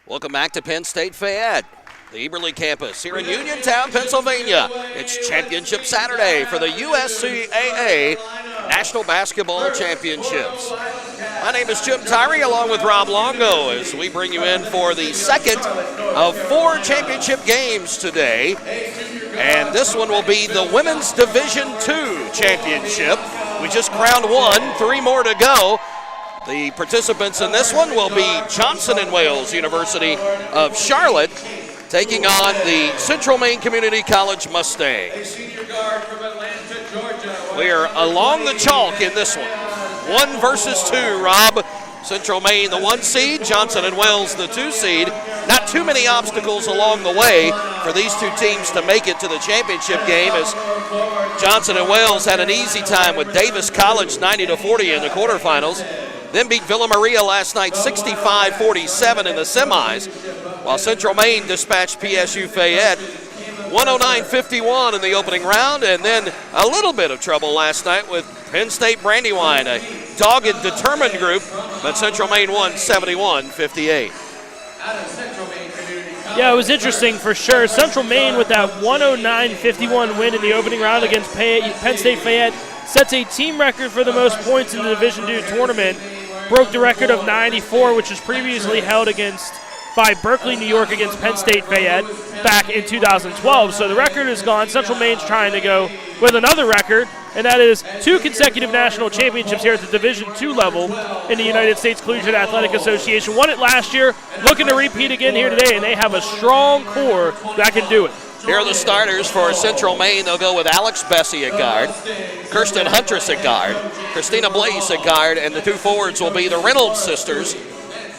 Welcome back to Penn State Fayette, the Eberly campus here in Uniontown, Pennsylvania. It's Championship Saturday for the USCAA National Basketball Championships. My name is Jim Tyree along with Rob Longo as we bring you in for the second of 4 championship games today. And this one will be the Women's Division II Championship. We just crowned one, 3 more to go. The participants in this one will be Johnson & Wales University of Charlotte taking on the Central Maine Community College Mustangs. We are along the chalk in this one. 1 versus 2, Rob. Central Maine, the 1 seed, Johnson & Wales, the 2 seed. Not too many obstacles along the way for these 2 teams to make it to the championship game, as Johnson & Wales had an easy time with Davis College 90-40 in the quarterfinals. Then beat Villa Maria last night 65-47 in the semis, while Central Maine dispatched PSU Fayette 109-51 in the opening round, and then a little bit of trouble last night with Penn State Brandywine, a dogged, determined group, but Central Maine won 71-58. Yeah, it was interesting for sure. Central Maine with that 109-51 win in the opening round against Penn State Fayette sets a team record for the most points in the Division II tournament. Broke the record of 94, which was previously held by Berkeley, New York against Penn State Fayette back in 2012. So the record is gone. Central Maine's trying to go with another record, and that is 2 consecutive national championships here at the Division II level in the United States Collegiate Athletic Association. Won it last year, looking to repeat again here today, and they have a strong core that can do it. Here are the starters for Central Maine. They'll go with Alex Bessie at guard, Kirsten Huntress at guard, Christina Blaze at guard, and the 2 forwards will be the Reynolds sisters.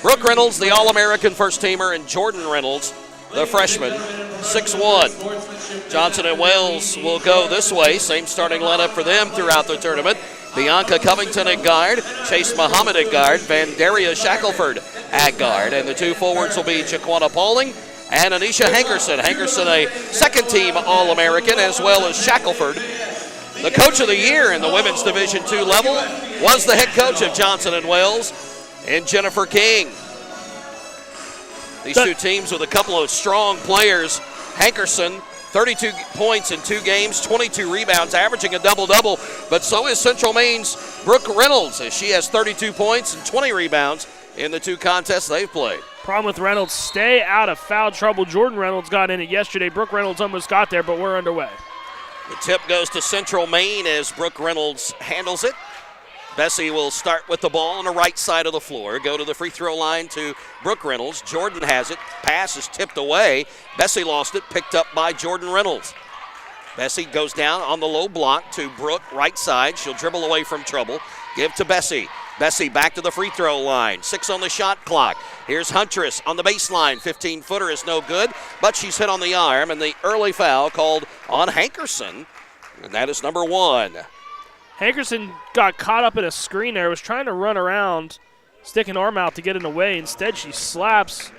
Brooke Reynolds, the All-American first-teamer, and Jordan Reynolds, the freshman, 6'1". Johnson & Wales will go this way. Same starting lineup for them throughout the tournament. Bianca Covington at guard, Chase Muhammad at guard, Vandaria Shackelford at guard. And the 2 forwards will be Jaquana Pauling and Anisha Hankerson. Hankerson, a second-team All-American, as well as Shackelford. The coach of the year in the Women's Division II level was the head coach of Johnson & Wales, and Jennifer King. These 2 teams with a couple of strong players. Hankerson, 32 points in 2 games, 22 rebounds, averaging a double-double. But so is Central Maine's Brooke Reynolds, as she has 32 points and 20 rebounds in the 2 contests they've played. Problem with Reynolds, stay out of foul trouble. Jordan Reynolds got in it yesterday. Brooke Reynolds almost got there, but we're underway. The tip goes to Central Maine as Brooke Reynolds handles it. Bessie will start with the ball on the right side of the floor. Go to the free throw line to Brooke Reynolds. Jordan has it. Pass is tipped away. Bessie lost it. Picked up by Jordan Reynolds. Bessie goes down on the low block to Brooke, right side. She'll dribble away from trouble. Give to Bessie. Bessie back to the free throw line. 6 on the shot clock. Here's Huntress on the baseline. 15-footer is no good, but she's hit on the arm, and the early foul called on Hankerson, and that is number 1. Hankerson got caught up in a screen there, was trying to run around, stick an arm out to get in the way. Instead, she slaps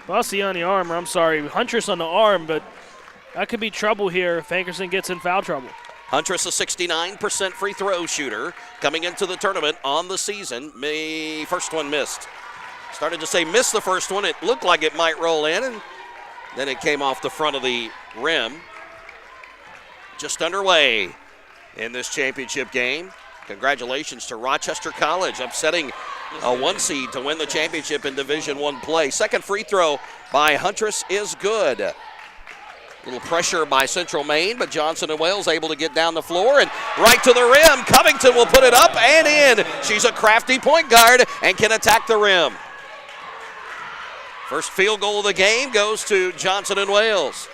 Bussy on the arm, or I'm sorry, Huntress on the arm, but that could be trouble here if Hankerson gets in foul trouble. Huntress, a 69% free throw shooter, coming into the tournament on the season. First one missed. Started to say missed the first one. It looked like it might roll in, and then it came off the front of the rim. Just underway in this championship game. Congratulations to Rochester College, upsetting a 1 seed to win the championship in Division I play. Second free throw by Huntress is good. A little pressure by Central Maine, but Johnson & Wales able to get down the floor and right to the rim. Covington will put it up and in. She's a crafty point guard and can attack the rim. First field goal of the game goes to Johnson & Wales.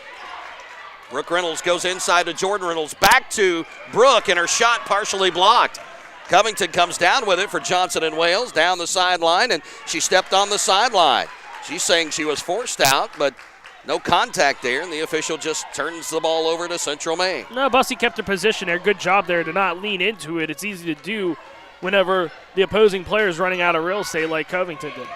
Brooke Reynolds goes inside to Jordan Reynolds. Back to Brooke, and her shot partially blocked. Covington comes down with it for Johnson & Wales down the sideline, and she stepped on the sideline. She's saying she was forced out, but no contact there, and the official just turns the ball over to Central Maine. No, Bussy kept her position there. Good job there to not lean into it. It's easy to do whenever the opposing player is running out of real estate like Covington did.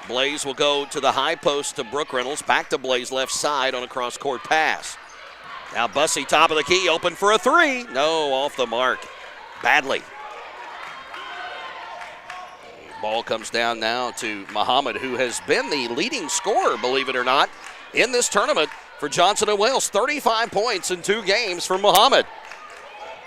Blaze will go to the high post to Brooke Reynolds. Back to Blaze left side on a cross-court pass. Now Bussy, top of the key, open for a 3. No, off the mark. Badly. Ball comes down now to Muhammad, who has been the leading scorer, believe it or not, in this tournament for Johnson & Wales. 35 points in 2 games for Muhammad.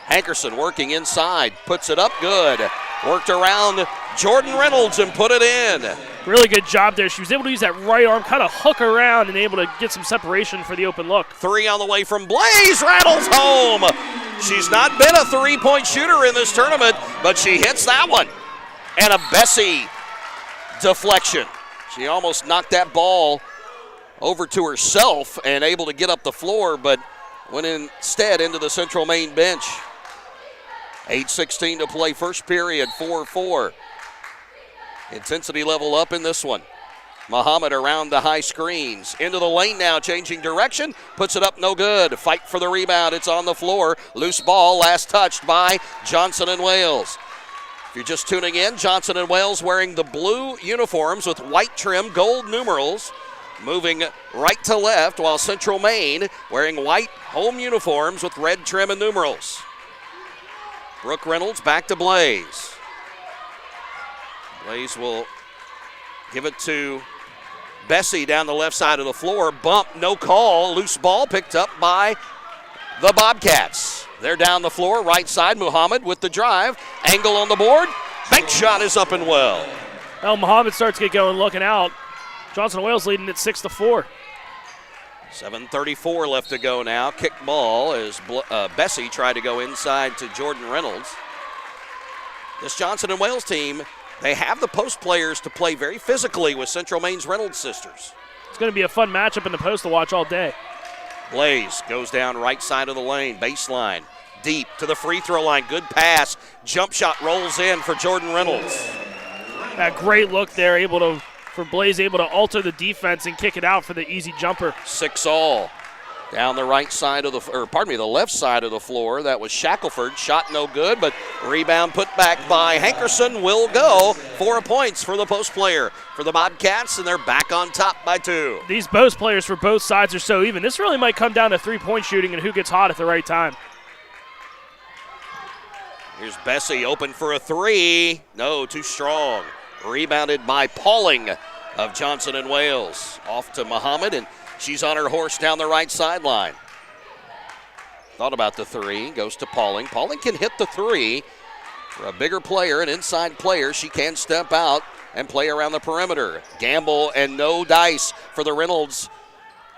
Hankerson working inside, puts it up good. Worked around Jordan Reynolds and put it in. Really good job there. She was able to use that right arm, kind of hook around and able to get some separation for the open look. 3 on the way from Blaze, rattles home. She's not been a 3-point shooter in this tournament, but she hits that one. And a Bessie deflection. She almost knocked that ball over to herself and able to get up the floor, but went instead into the Central Maine bench. 8:16 to play, first period, 4-4. Intensity level up in this one. Muhammad around the high screens. Into the lane now, changing direction. Puts it up, no good. Fight for the rebound. It's on the floor. Loose ball, last touched by Johnson & Wales. If you're just tuning in, Johnson & Wales wearing the blue uniforms with white trim, gold numerals. Moving right to left, while Central Maine wearing white home uniforms with red trim and numerals. Brooke Reynolds back to Blaze. Blaze will give it to Bessie down the left side of the floor. Bump, no call. Loose ball picked up by the Bobcats. They're down the floor, right side. Muhammad with the drive. Angle on the board. Bank shot is up and well. Well, Muhammad starts to get going, looking out. Johnson & Wales leading at 6-4. 7:34 left to go now. Kick ball as Bessie tried to go inside to Jordan Reynolds. This Johnson & Wales team, they have the post players to play very physically with Central Maine's Reynolds sisters. It's going to be a fun matchup in the post to watch all day. Blaze goes down right side of the lane, baseline, deep to the free throw line. Good pass. Jump shot rolls in for Jordan Reynolds. That great look there, for Blaze able to alter the defense and kick it out for the easy jumper. 6-all. Down the right side of the left side of the floor. That was Shackelford. Shot no good, but rebound put back by Hankerson will go. 4 points for the post player for the Bobcats, and they're back on top by 2. These post players for both sides are so even. This really might come down to 3-point shooting and who gets hot at the right time. Here's Bessie open for a 3. No, too strong. Rebounded by Pauling of Johnson & Wales. Off to Muhammad, and she's on her horse down the right sideline. Thought about the 3, goes to Pauling. Pauling can hit the 3. For a bigger player, an inside player, she can step out and play around the perimeter. Gamble and no dice for the Reynolds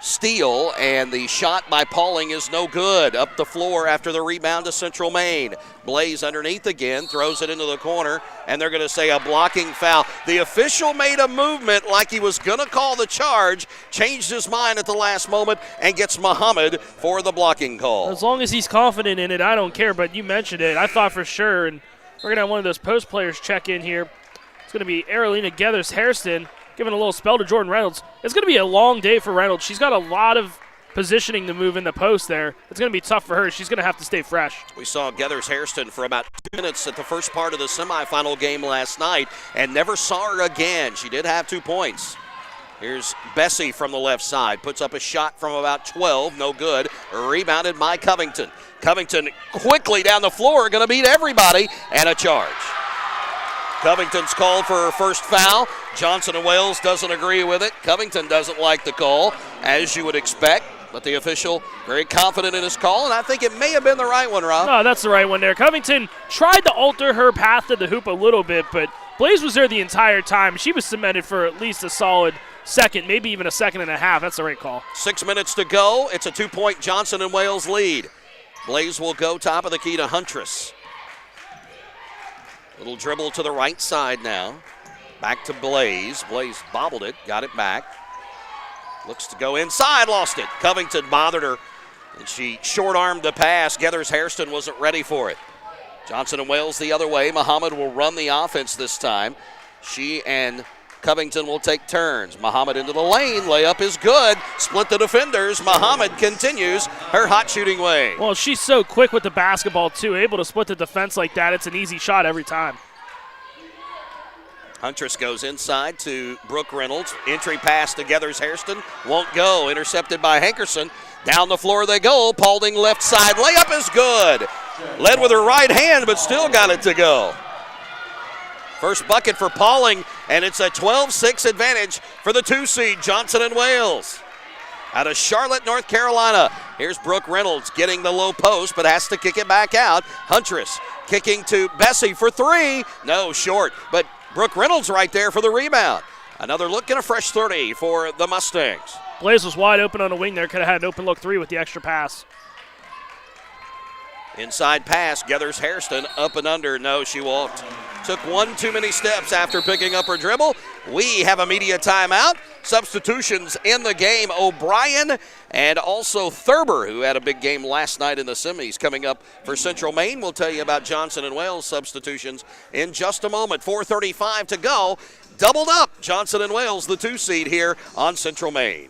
steal, and the shot by Pauling is no good. Up the floor after the rebound to Central Maine. Blaze underneath again, throws it into the corner, and they're going to say a blocking foul. The official made a movement like he was going to call the charge, changed his mind at the last moment, and gets Muhammad for the blocking call. As long as he's confident in it, I don't care, but you mentioned it. I thought for sure, and we're going to have one of those post players check in here. It's going to be Aralina Geathers-Hairston, giving a little spell to Jordan Reynolds. It's going to be a long day for Reynolds. She's got a lot of positioning to move in the post there. It's going to be tough for her. She's going to have to stay fresh. We saw Geathers-Hairston for about 2 minutes at the first part of the semifinal game last night and never saw her again. She did have 2 points. Here's Bessie from the left side. Puts up a shot from about 12. No good. Rebounded by Covington. Covington quickly down the floor. Going to beat everybody. And a charge. Covington's called for her first foul. Johnson & Wales doesn't agree with it. Covington doesn't like the call, as you would expect. But the official very confident in his call, and I think it may have been the right one, Rob. No, that's the right one there. Covington tried to alter her path to the hoop a little bit, but Blaze was there the entire time. She was cemented for at least a solid second, maybe even a second and a half. That's the right call. 6 minutes to go. It's a 2-point Johnson & Wales lead. Blaze will go top of the key to Huntress. Little dribble to the right side now. Back to Blaze. Blaze bobbled it, got it back. Looks to go inside, lost it. Covington bothered her, and she short-armed the pass. Geathers-Hairston wasn't ready for it. Johnson & Wales the other way. Muhammad will run the offense this time. She and Covington will take turns. Muhammad into the lane. Layup is good. Split the defenders. Muhammad continues her hot shooting way. Well, she's so quick with the basketball, too. Able to split the defense like that. It's an easy shot every time. Huntress goes inside to Brooke Reynolds. Entry pass to Geathers-Hairston. Won't go. Intercepted by Hankerson. Down the floor they go. Paulding left side. Layup is good. Led with her right hand, but still got it to go. First bucket for Pauling, and it's a 12-6 advantage for the 2 seed, Johnson and Wales. Out of Charlotte, North Carolina, here's Brooke Reynolds getting the low post, but has to kick it back out. Huntress kicking to Bessie for 3. No, short, but Brooke Reynolds right there for the rebound. Another look and a fresh 30 for the Mustangs. Blaze was wide open on the wing there. Could have had an open look 3 with the extra pass. Inside pass, Gathers Hairston up and under. No, she walked. Took one too many steps after picking up her dribble. We have a media timeout. Substitutions in the game. O'Brien and also Thurber, who had a big game last night in the semis, coming up for Central Maine. We'll tell you about Johnson and Wales substitutions in just a moment. 4:35 to go. Doubled up, Johnson and Wales, the 2 seed here on Central Maine.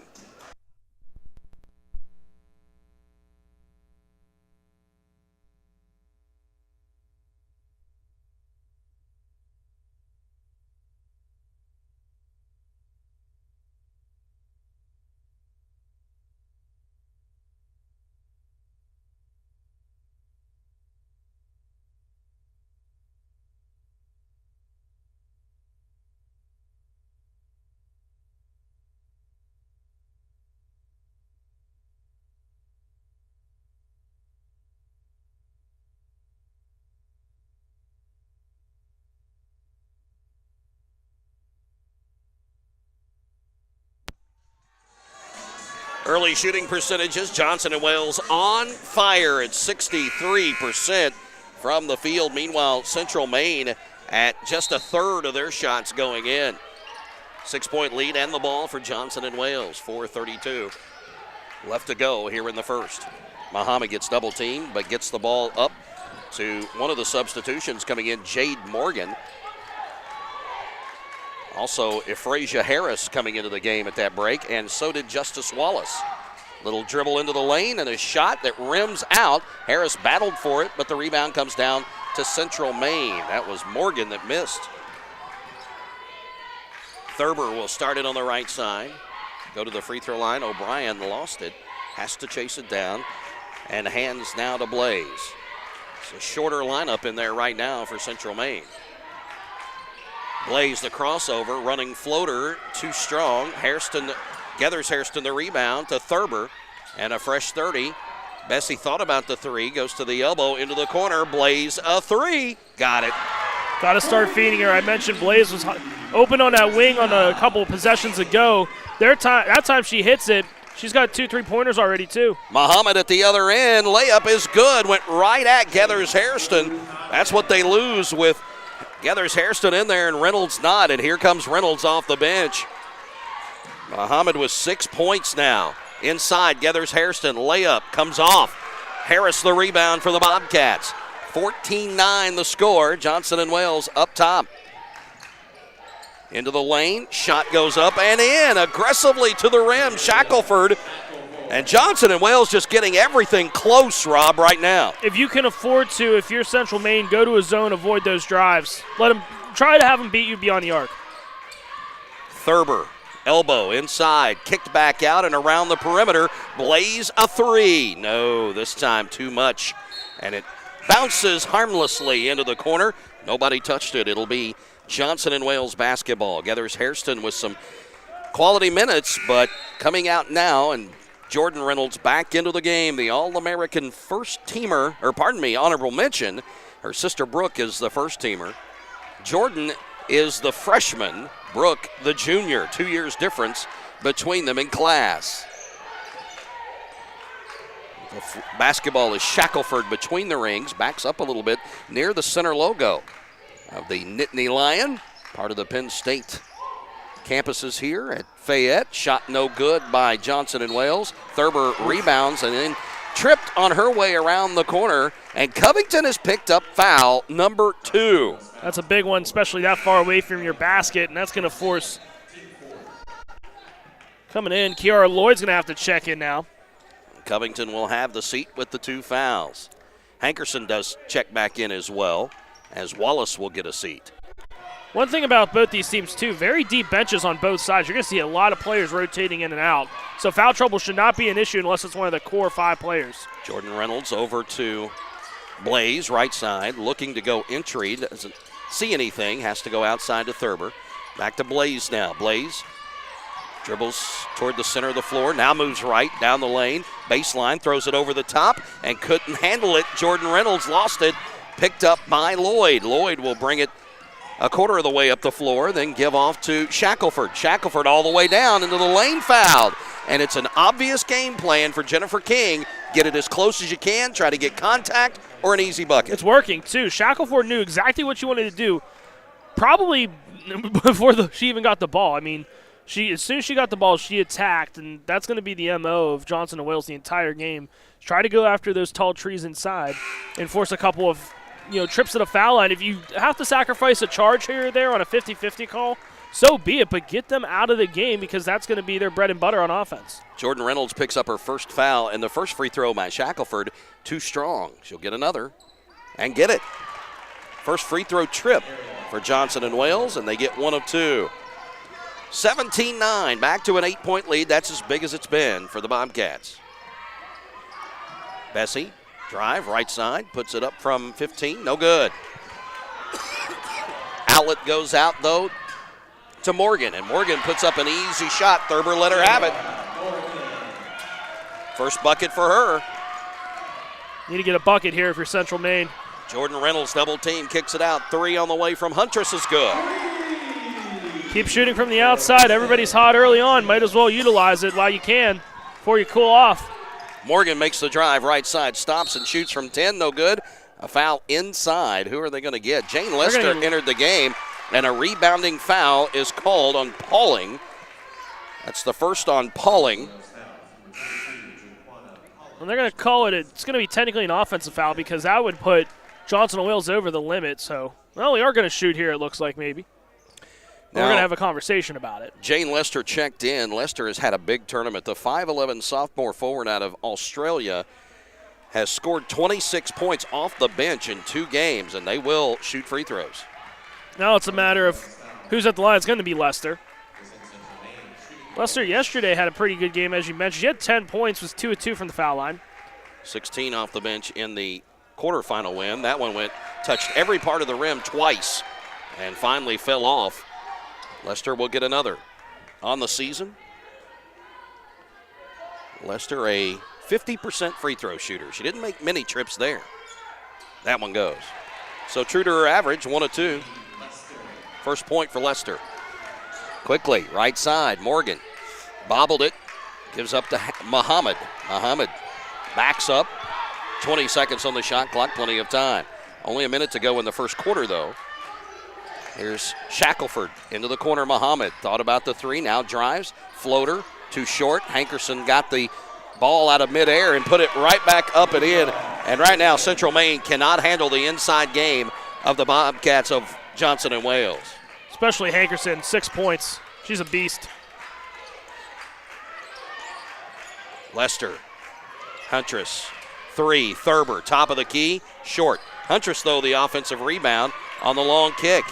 Early shooting percentages, Johnson and Wales on fire at 63% from the field. Meanwhile, Central Maine at just a third of their shots going in. 6-point lead and the ball for Johnson and Wales. 4:32 left to go here in the first. Muhammad gets double teamed, but gets the ball up to one of the substitutions coming in, Jade Morgan. Also, Ephrasia Harris coming into the game at that break, and so did Justice Wallace. Little dribble into the lane and a shot that rims out. Harris battled for it, but the rebound comes down to Central Maine. That was Morgan that missed. Thurber will start it on the right side. Go to the free throw line. O'Brien lost it. Has to chase it down. And hands now to Blaze. It's a shorter lineup in there right now for Central Maine. Blaze the crossover, running floater, too strong. Gathers Hairston the rebound to Thurber, and a fresh 30. Bessie thought about the 3, goes to the elbow, into the corner. Blaze a 3, got it. Got to start feeding her. I mentioned Blaze was open on that wing on a couple of possessions ago. That time she hits it, she's got 2 3-pointers already too. Muhammad at the other end, layup is good, went right at Gathers Hairston. That's what they lose with Gathers Hairston in there and Reynolds not, and here comes Reynolds off the bench. Muhammad with 6 points now. Inside, Gathers Hairston, layup, comes off. Harris the rebound for the Bobcats. 14-9 the score. Johnson and Wales up top. Into the lane, shot goes up and in, aggressively to the rim, Shackelford. And Johnson and Wales just getting everything close, Rob, right now. If you can afford to, if you're Central Maine, go to a zone, avoid those drives. Try to have them beat you beyond the arc. Thurber, elbow inside, kicked back out and around the perimeter. Blaze a 3. No, this time too much. And it bounces harmlessly into the corner. Nobody touched it. It'll be Johnson and Wales basketball. Gathers Hairston with some quality minutes, but coming out now, and Jordan Reynolds back into the game, the All-American honorable mention. Her sister Brooke is the first teamer. Jordan is the freshman, Brooke the junior. 2 years difference between them in class. The basketball is Shackelford between the rings, backs up a little bit near the center logo of the Nittany Lion, part of the Penn State campuses here at Fayette. Shot no good by Johnson and Wales. Thurber rebounds and then tripped on her way around the corner, and Covington has picked up foul number 2. That's a big one, especially that far away from your basket, and that's going to force coming in. Kiara Lloyd's going to have to check in now. Covington will have the seat with the 2 fouls. Hankerson does check back in as well, as Wallace will get a seat. One thing about both these teams, too, very deep benches on both sides. You're going to see a lot of players rotating in and out. So foul trouble should not be an issue unless it's one of the core 5 players. Jordan Reynolds over to Blaze, right side, looking to go entry. see anything, has to go outside to Thurber. Back to Blaze now. Blaze dribbles toward the center of the floor, now moves right down the lane, baseline, throws it over the top, and couldn't handle it. Jordan Reynolds lost it, picked up by Lloyd. Lloyd will bring it a quarter of the way up the floor, then give off to Shackelford. Shackelford all the way down into the lane, fouled. And it's an obvious game plan for Jennifer King. Get it as close as you can, try to get contact or an easy bucket. It's working, too. Shackelford knew exactly what she wanted to do, probably before she even got the ball. I mean, as soon as she got the ball, she attacked, and that's going to be the MO of Johnson and Wales the entire game. Try to go after those tall trees inside and force a couple of trips to the foul line. If you have to sacrifice a charge here or there on a 50-50 call, so be it, but get them out of the game because that's going to be their bread and butter on offense. Jordan Reynolds picks up her first foul, and the first free throw by Shackelford, too strong. She'll get another and get it. First free throw trip for Johnson and Wales, and they get one of two. 17-9, back to an 8-point lead. That's as big as it's been for the Bobcats. Bessie, drive, right side, puts it up from 15, no good. Outlet goes out, though, to Morgan, and Morgan puts up an easy shot. Thurber let her have it. First bucket for her. Need to get a bucket here if you're Central Maine. Jordan Reynolds double team, kicks it out. Three on the way from Huntress is good. Keep shooting from the outside. Everybody's hot early on. Might as well utilize it while you can before you cool off. Morgan makes the drive right side, stops and shoots from 10, no good. A foul inside. Who are they going to get? Jane Lester entered the game, and a rebounding foul is called on Pauling. That's the first on Pauling. And they're going to call it, it's going to be technically an offensive foul because that would put Johnson and Wales over the limit. So, well, we are going to shoot here, it looks like maybe. Now, we're going to have a conversation about it. Jane Lester checked in. Lester has had a big tournament. The 5'11 sophomore forward out of Australia has scored 26 points off the bench in 2 games, and they will shoot free throws. Now it's a matter of who's at the line. It's going to be Lester. Lester yesterday had a pretty good game, as you mentioned. She had 10 points, was 2 of 2 from the foul line. 16 off the bench in the quarterfinal win. That one touched every part of the rim twice and finally fell off. Lester will get another on the season. Lester, a 50% free throw shooter. She didn't make many trips there. That one goes. So true to her average, 1 of 2. First point for Lester. Quickly, right side, Morgan. Bobbled it, gives up to Muhammad. Muhammad backs up. 20 seconds on the shot clock, plenty of time. Only a minute to go in the first quarter, though. Here's Shackelford into the corner. Muhammad thought about the 3, now drives. Floater, too short. Hankerson got the ball out of midair and put it right back up and in. And right now, Central Maine cannot handle the inside game of the Bobcats of Johnson and Wales. Especially Hankerson, 6 points. She's a beast. Lester, Huntress, 3, Thurber, top of the key, short. Huntress, though, the offensive rebound on the long kick.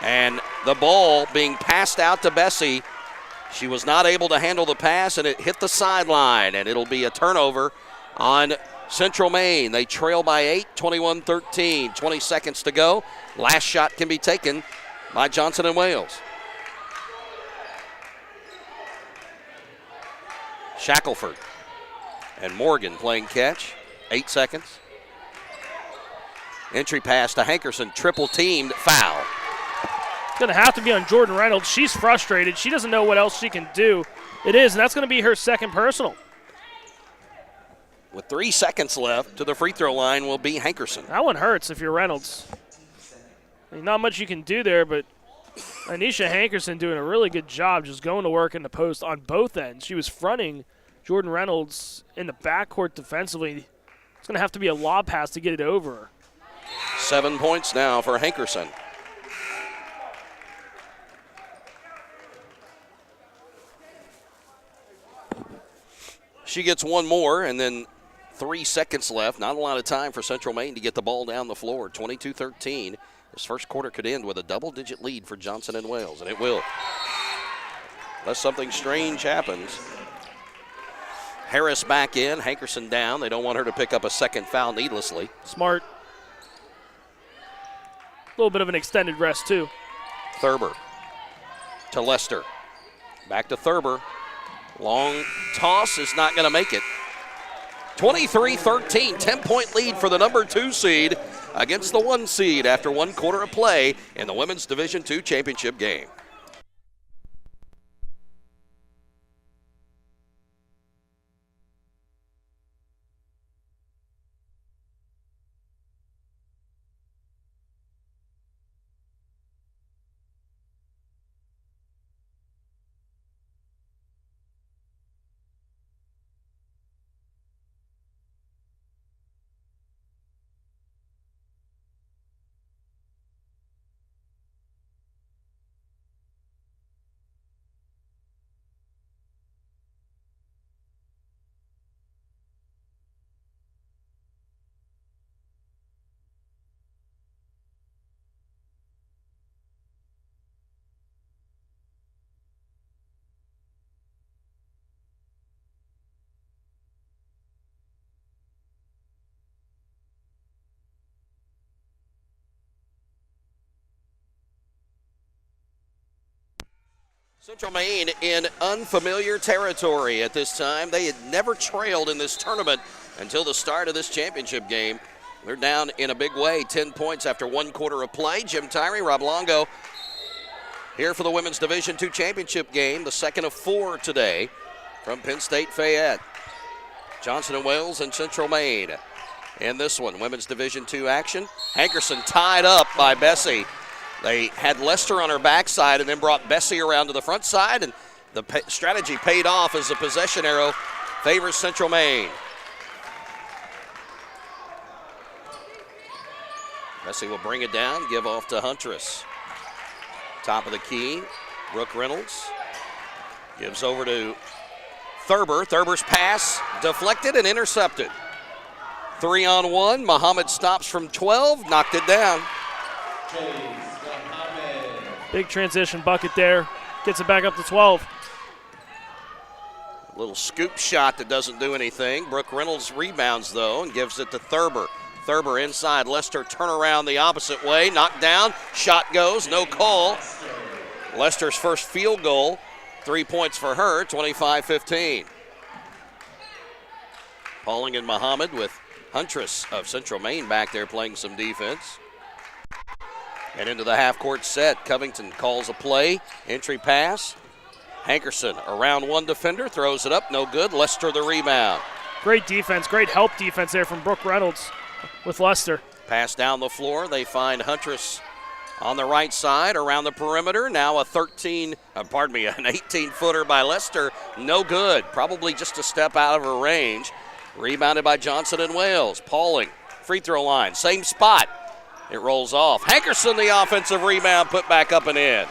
And the ball being passed out to Bessie. She was not able to handle the pass, and it hit the sideline, and it'll be a turnover on Central Maine. They trail by 8, 21-13, 20 seconds to go. Last shot can be taken by Johnson and Wales. Shackelford and Morgan playing catch. 8 seconds. Entry pass to Hankerson, triple teamed, foul. It's going to have to be on Jordan Reynolds. She's frustrated. She doesn't know what else she can do. It is, and that's going to be her second personal. With 3 seconds left to the free throw line will be Hankerson. That one hurts if you're Reynolds. I mean, not much you can do there, but Anisha Hankerson doing a really good job just going to work in the post on both ends. She was fronting Jordan Reynolds in the backcourt defensively. It's going to have to be a lob pass to get it over. 7 points now for Hankerson. She gets one more, and then 3 seconds left. Not a lot of time for Central Maine to get the ball down the floor. 22-13. This first quarter could end with a double-digit lead for Johnson and Wales, and it will. Unless something strange happens. Harris back in, Hankerson down. They don't want her to pick up a second foul needlessly. Smart. little bit of an extended rest, too. Thurber to Lester. Back to Thurber. Long toss is not going to make it. 23-13, 10-point lead for the number 2 seed against the 1 seed after 1 quarter of play in the Women's Division II championship game. Central Maine in unfamiliar territory at this time. They had never trailed in this tournament until the start of this championship game. They're down in a big way, 10 points after 1 quarter of play. Jim Tyree, Rob Longo here for the Women's Division II championship game, the second of 4 today from Penn State Fayette. Johnson & Wales and Central Maine in this one, Women's Division II action. Hankerson tied up by Bessie. They had Lester on her backside and then brought Bessie around to the front side, and the strategy paid off as the possession arrow favors Central Maine. Bessie will bring it down, give off to Huntress. Top of the key, Brooke Reynolds gives over to Thurber. Thurber's pass deflected and intercepted. 3-on-1, Muhammad stops from 12, knocked it down. Big transition bucket there. Gets it back up to 12. Little scoop shot that doesn't do anything. Brooke Reynolds rebounds, though, and gives it to Thurber. Thurber inside. Lester turn around the opposite way. Knocked down. Shot goes. No call. Lester's first field goal. 3 points for her. 25-15. Pauling and Muhammad with Huntress of Central Maine back there playing some defense. And into the half-court set, Covington calls a play. Entry pass. Hankerson around one defender, throws it up, no good. Lester the rebound. Great defense, great help defense there from Brooke Reynolds with Lester. Pass down the floor. They find Huntress on the right side around the perimeter. Now an 18-footer by Lester. No good. Probably just a step out of her range. Rebounded by Johnson & Wales. Pauling, free throw line, same spot. It rolls off. Hankerson, the offensive rebound, put back up and in.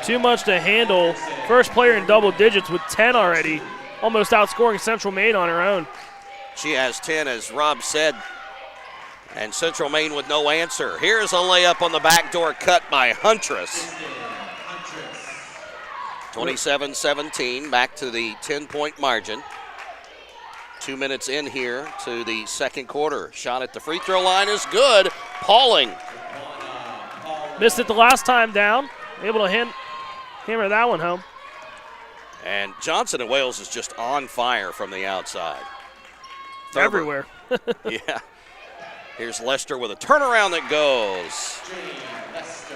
Too much to handle. First player in double digits with 10 already. Almost outscoring Central Maine on her own. She has 10, as Rob said, and Central Maine with no answer. Here's a layup on the backdoor cut by Huntress. 27-17, back to the 10-point margin. 2 minutes in here to the second quarter. Shot at the free throw line is good. Pauling. Missed it the last time down. Able to hammer that one home. And Johnson & Wales is just on fire from the outside. Thurber. Everywhere. Yeah. Here's Lester with a turnaround that goes.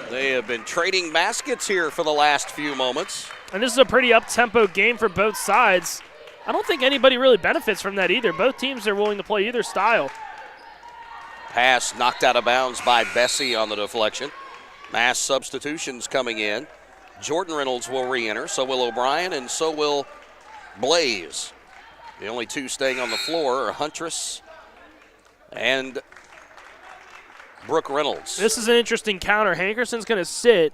They have been trading baskets here for the last few moments. And this is a pretty up-tempo game for both sides. I don't think anybody really benefits from that either. Both teams are willing to play either style. Pass knocked out of bounds by Bessie on the deflection. Mass substitutions coming in. Jordan Reynolds will re-enter, so will O'Brien, and so will Blaze. The only two staying on the floor are Huntress and Brooke Reynolds. This is an interesting counter. Hankerson's going to sit.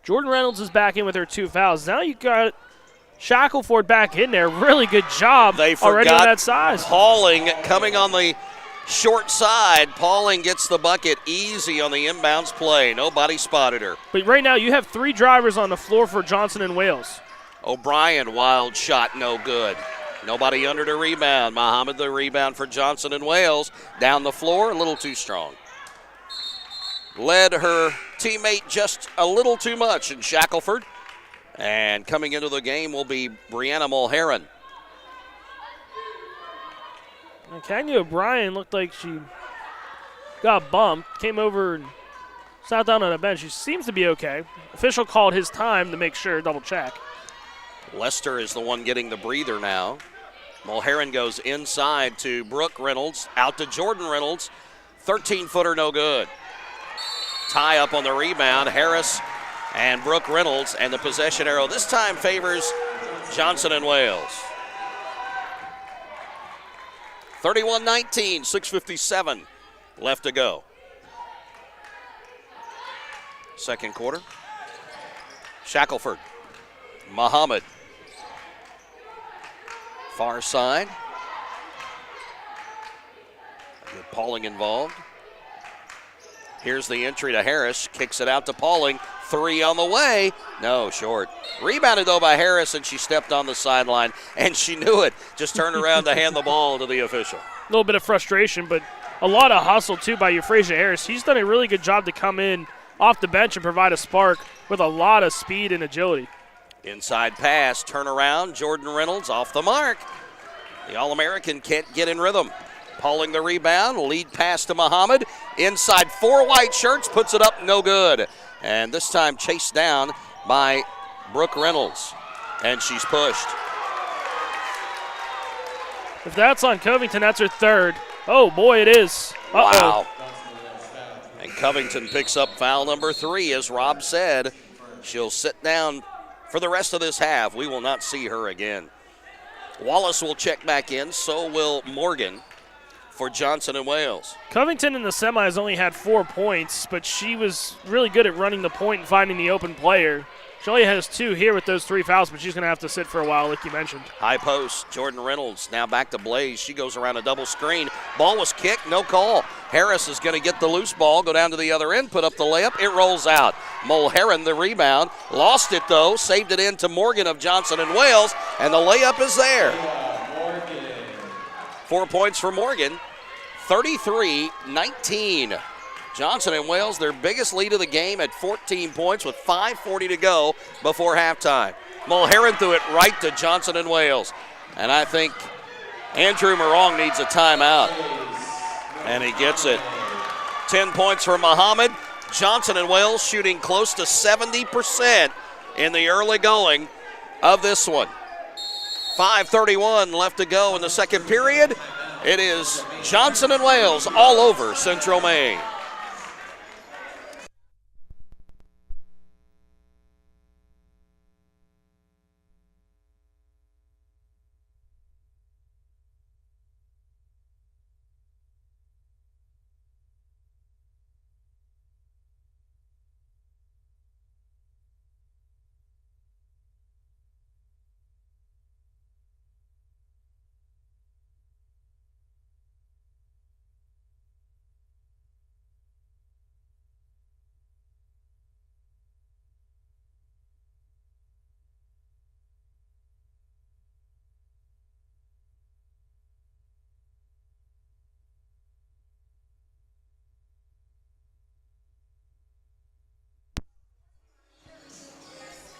Jordan Reynolds is back in with her 2 fouls. Now you got Shackelford back in there. Really good job already on that size. Pauling coming on the short side. Pauling gets the bucket easy on the inbounds play. Nobody spotted her. But right now you have 3 drivers on the floor for Johnson & Wales. O'Brien, wild shot, no good. Nobody under the rebound. Muhammad the rebound for Johnson & Wales. Down the floor, a little too strong. Led her teammate just a little too much in Shackelford. And coming into the game will be Brianna Mulheron. Kenya O'Brien looked like she got bumped, came over and sat down on a bench. She seems to be okay. Official called his time to make sure, double check. Lester is the one getting the breather now. Mulheron goes inside to Brooke Reynolds, out to Jordan Reynolds. 13-footer, no good. Tie up on the rebound. Harris and Brooke Reynolds, and the possession arrow this time favors Johnson and Wales. 31-19, 6:57 left to go. Second quarter. Shackelford, Muhammad. Far side. With Pauling involved. Here's the entry to Harris. Kicks it out to Pauling. Three on the way. No, short. Rebounded, though, by Harris, and she stepped on the sideline, and she knew it. Just turned around to hand the ball to the official. A little bit of frustration, but a lot of hustle, too, by Euphrasia Harris. She's done a really good job to come in off the bench and provide a spark with a lot of speed and agility. Inside pass, turnaround. Jordan Reynolds off the mark. The All-American can't get in rhythm. Pauling the rebound, lead pass to Muhammad. Inside, four white shirts, puts it up, no good. And this time chased down by Brooke Reynolds. And she's pushed. If that's on Covington, that's her third. Oh, boy, it is. Uh-oh. Wow. And Covington picks up foul number 3, as Rob said. She'll sit down for the rest of this half. We will not see her again. Wallace will check back in, so will Morgan for Johnson and Wales. Covington in the semis only had 4 points, but she was really good at running the point and finding the open player. She only has 2 here with those 3 fouls, but she's going to have to sit for a while, like you mentioned. High post, Jordan Reynolds now back to Blaze. She goes around a double screen. Ball was kicked, no call. Harris is going to get the loose ball, go down to the other end, put up the layup. It rolls out. Mulheron, the rebound. Lost it, though. Saved it in to Morgan of Johnson and Wales, and the layup is there. 4 points for Morgan. 33-19. Johnson and Wales, their biggest lead of the game at 14 points with 5:40 to go before halftime. Mulheron threw it right to Johnson and Wales. And I think Andrew Morong needs a timeout. And he gets it. 10 points for Muhammad. Johnson and Wales shooting close to 70% in the early going of this one. 5:31 left to go in the second period. It is Johnson and Wales all over Central Maine.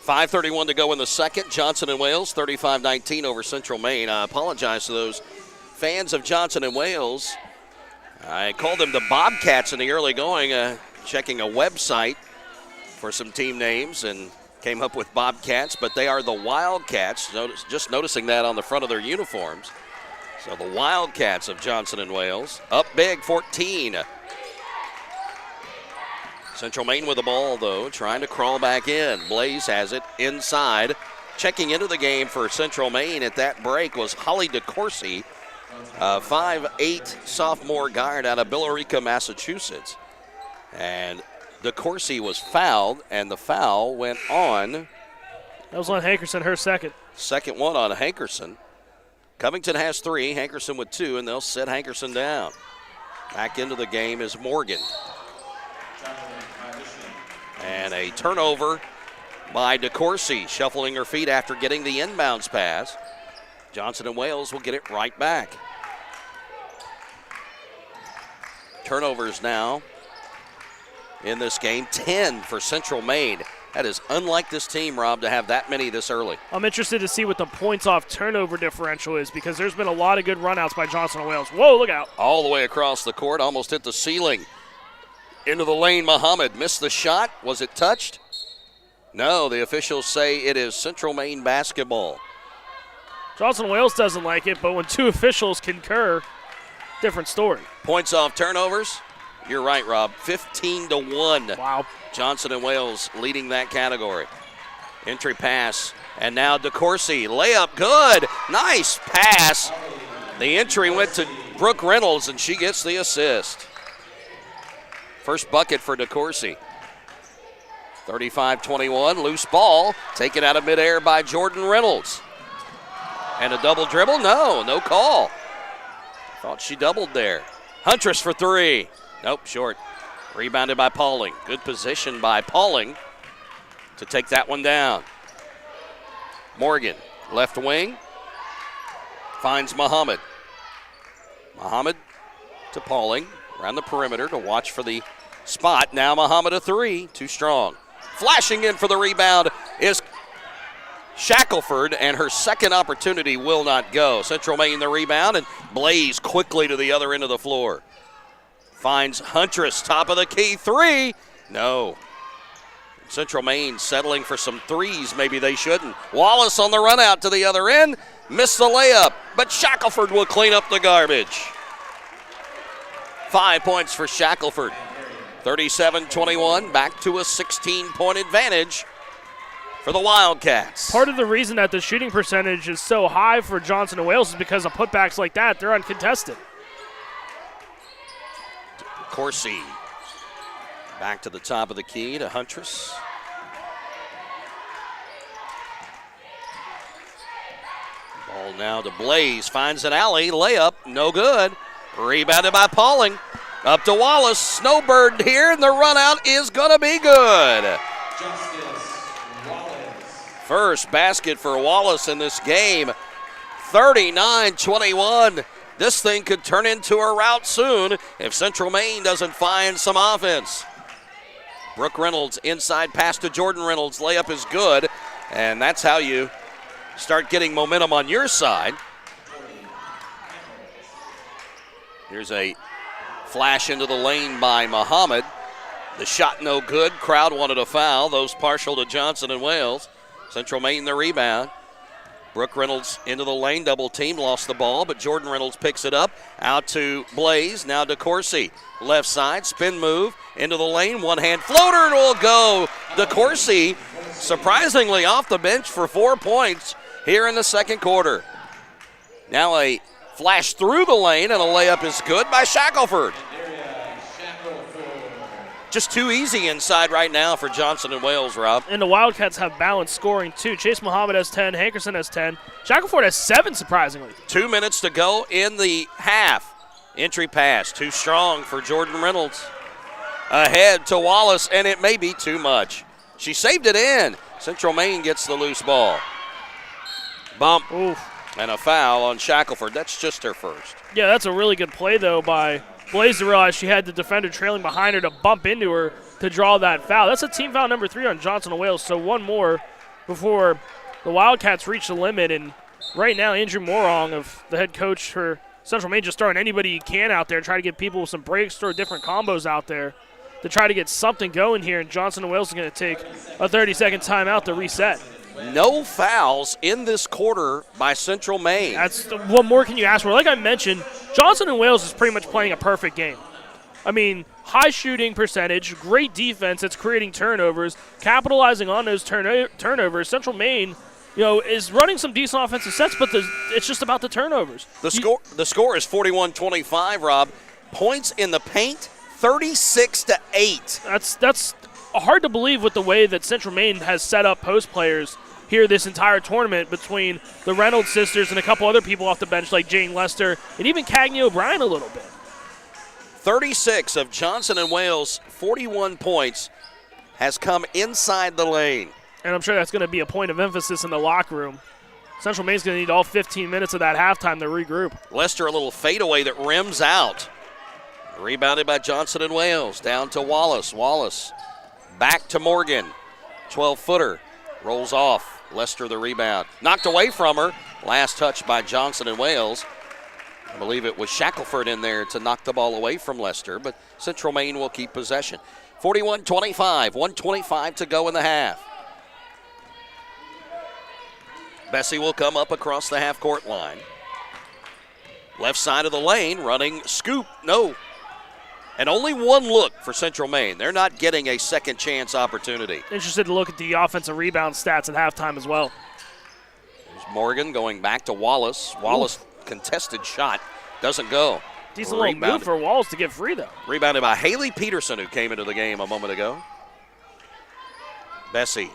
.531 to go in the second. Johnson and Wales, 35-19 over Central Maine. I apologize to those fans of Johnson and Wales. I called them the Bobcats in the early going, checking a website for some team names and came up with Bobcats, but they are the Wildcats. Just noticing that on the front of their uniforms. So the Wildcats of Johnson and Wales. Up big, 14. Central Maine with the ball, though, trying to crawl back in. Blaze has it inside. Checking into the game for Central Maine at that break was Holly DeCourcy, a 5'8" sophomore guard out of Billerica, Massachusetts. And DeCourcy was fouled, and the foul went on. That was on Hankerson, her second. Second one on Hankerson. Covington has 3, Hankerson with 2, and they'll set Hankerson down. Back into the game is Morgan. And a turnover by DeCourcy, shuffling her feet after getting the inbounds pass. Johnson and Wales will get it right back. Turnovers now in this game, 10 for Central Maine. That is unlike this team, Rob, to have that many this early. I'm interested to see what the points off turnover differential is because there's been a lot of good runouts by Johnson and Wales. Whoa, look out. All the way across the court, almost hit the ceiling. Into the lane, Muhammad missed the shot. Was it touched? No, the officials say it is Central Maine basketball. Johnson and Wales doesn't like it, but when two officials concur, different story. Points off turnovers. You're right, Rob. 15-1. Wow. Johnson and Wales leading that category. Entry pass, and now DeCourcy. Layup, good. Nice pass. The entry went to Brooke Reynolds, and she gets the assist. First bucket for DeCourcy. 35-21, loose ball, taken out of midair by Jordan Reynolds. And a double dribble? No call. Thought she doubled there. Huntress for three. Nope, short. Rebounded by Pauling. Good position by Pauling to take that one down. Morgan, left wing, finds Muhammad. Muhammad to Pauling, around the perimeter to watch for the spot. Now Muhammad a three, too strong. Flashing in for the rebound is Shackelford, and her second opportunity will not go. Central Maine the rebound, and Blaze quickly to the other end of the floor. Finds Huntress, top of the key, three. No. Central Maine settling for some threes, maybe they shouldn't. Wallace on the run out to the other end, missed the layup, but Shackelford will clean up the garbage. 5 points for Shackelford. 37-21, back to a 16-point advantage for the Wildcats. Part of the reason that the shooting percentage is so high for Johnson and Wales is because of putbacks like that. They're uncontested. Corsi back to the top of the key to Huntress. Ball now to Blaze, finds an alley, layup, no good. Rebounded by Pauling. Up to Wallace, snowbird here, and the run out is going to be good. First basket for Wallace in this game, 39-21. This thing could turn into a rout soon if Central Maine doesn't find some offense. Brooke Reynolds inside pass to Jordan Reynolds. Layup is good, and that's how you start getting momentum on your side. Here's a flash into the lane by Muhammad. The shot no good. Crowd wanted a foul. Those partial to Johnson and Wales. Central Maine the rebound. Brooke Reynolds into the lane, double team, lost the ball, but Jordan Reynolds picks it up. Out to Blaze, now to Corsi. Left side, spin move, into the lane, one hand floater, and will go. DeCourcy surprisingly off the bench for 4 points here in the second quarter. Now a flash through the lane, and a layup is good by Shackelford. Just too easy inside right now for Johnson and Wales, Rob. And the Wildcats have balanced scoring, too. Chase Muhammad has 10. Hankerson has 10. Shackelford has 7, surprisingly. 2 minutes to go in the half. Entry pass, too strong for Jordan Reynolds. Ahead to Wallace, and it may be too much. She saved it in. Central Maine gets the loose ball. Bump. Oof. And a foul on Shackelford. That's just her first. Yeah, that's a really good play, though, by Blaze to realize she had the defender trailing behind her to bump into her to draw that foul. That's a team foul number 3 on Johnson and Wales, so one more before the Wildcats reach the limit. And right now, Andrew Morong, of the head coach for Central Maine, just throwing anybody he can out there and try to give people some breaks, throw different combos out there to try to get something going here. And Johnson and Wales is going to take a 30-second timeout to reset. No fouls in this quarter by Central Maine. What more can you ask for? Like I mentioned, Johnson and Wales is pretty much playing a perfect game. I mean, high shooting percentage, great defense that's creating turnovers, capitalizing on those turnovers. Central Maine, is running some decent offensive sets, but it's just about the turnovers. The score is 41-25, Rob. Points in the paint, 36-8. That's hard to believe with the way that Central Maine has set up post players here this entire tournament between the Reynolds sisters and a couple other people off the bench like Jane Lester and even Cagney O'Brien a little bit. 36 of Johnson and Wales' 41 points has come inside the lane. And I'm sure that's going to be a point of emphasis in the locker room. Central Maine's going to need all 15 minutes of that halftime to regroup. Lester a little fadeaway that rims out. Rebounded by Johnson and Wales. Down to Wallace. Wallace back to Morgan. 12-footer. Rolls off. Lester the rebound. Knocked away from her. Last touch by Johnson and Wales. I believe it was Shackelford in there to knock the ball away from Lester, but Central Maine will keep possession. 41-25, 1:25 to go in the half. Bessie will come up across the half-court line. Left side of the lane, running scoop, no. And only one look for Central Maine. They're not getting a second chance opportunity. Interested to look at the offensive rebound stats at halftime as well. There's Morgan going back to Wallace. Wallace contested shot, doesn't go. Decent little move for Wallace to get free, though. Rebounded by Haley Peterson, who came into the game a moment ago. Bessie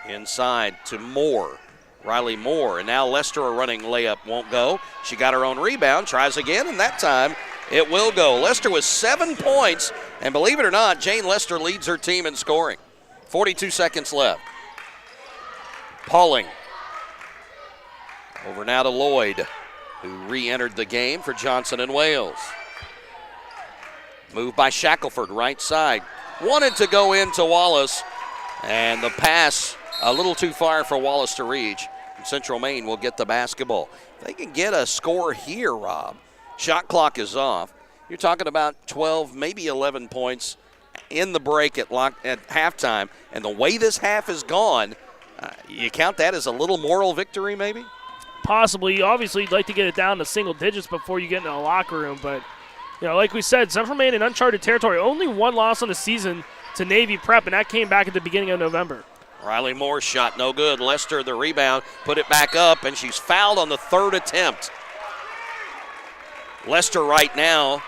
inside to Moore. Riley Moore, and now Lester a running layup won't go. She got her own rebound, tries again, and that time it will go. Lester with 7 points, and believe it or not, Jane Lester leads her team in scoring. 42 seconds left. Pauling. Over now to Lloyd, who re-entered the game for Johnson and Wales. Move by Shackelford, right side. Wanted to go into Wallace, and the pass a little too far for Wallace to reach. Central Maine will get the basketball. If they can get a score here, Rob, shot clock is off. You're talking about 12, maybe 11 points in the break at halftime. And the way this half is gone, you count that as a little moral victory maybe? Possibly. Obviously, you'd like to get it down to single digits before you get into the locker room. But, like we said, Central Maine in uncharted territory. Only one loss on the season to Navy Prep, and that came back at the beginning of November. Riley Moore's shot no good. Lester the rebound, put it back up, and she's fouled on the third attempt. Lester right now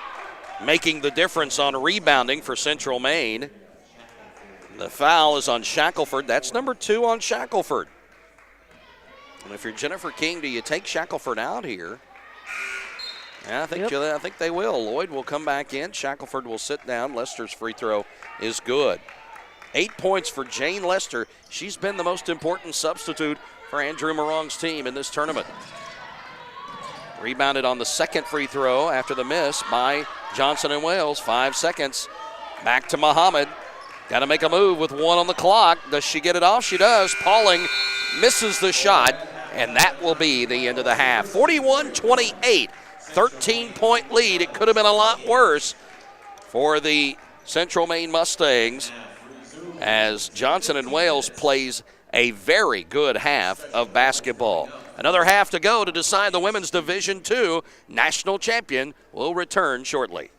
making the difference on rebounding for Central Maine. The foul is on Shackelford. That's number 2 on Shackelford. And if you're Jennifer King, do you take Shackelford out here? Yeah, I think they will. Lloyd will come back in. Shackelford will sit down. Lester's free throw is good. 8 points for Jane Lester. She's been the most important substitute for Andrew Morong's team in this tournament. Rebounded on the second free throw after the miss by Johnson and Wales. 5 seconds. Back to Muhammad. Got to make a move with 1 on the clock. Does she get it off? She does. Pauling misses the shot, and that will be the end of the half. 41-28, 13-point lead. It could have been a lot worse for the Central Maine Mustangs, as Johnson and Wales plays a very good half of basketball. Another half to go to decide the Women's Division II national champion. Will return shortly.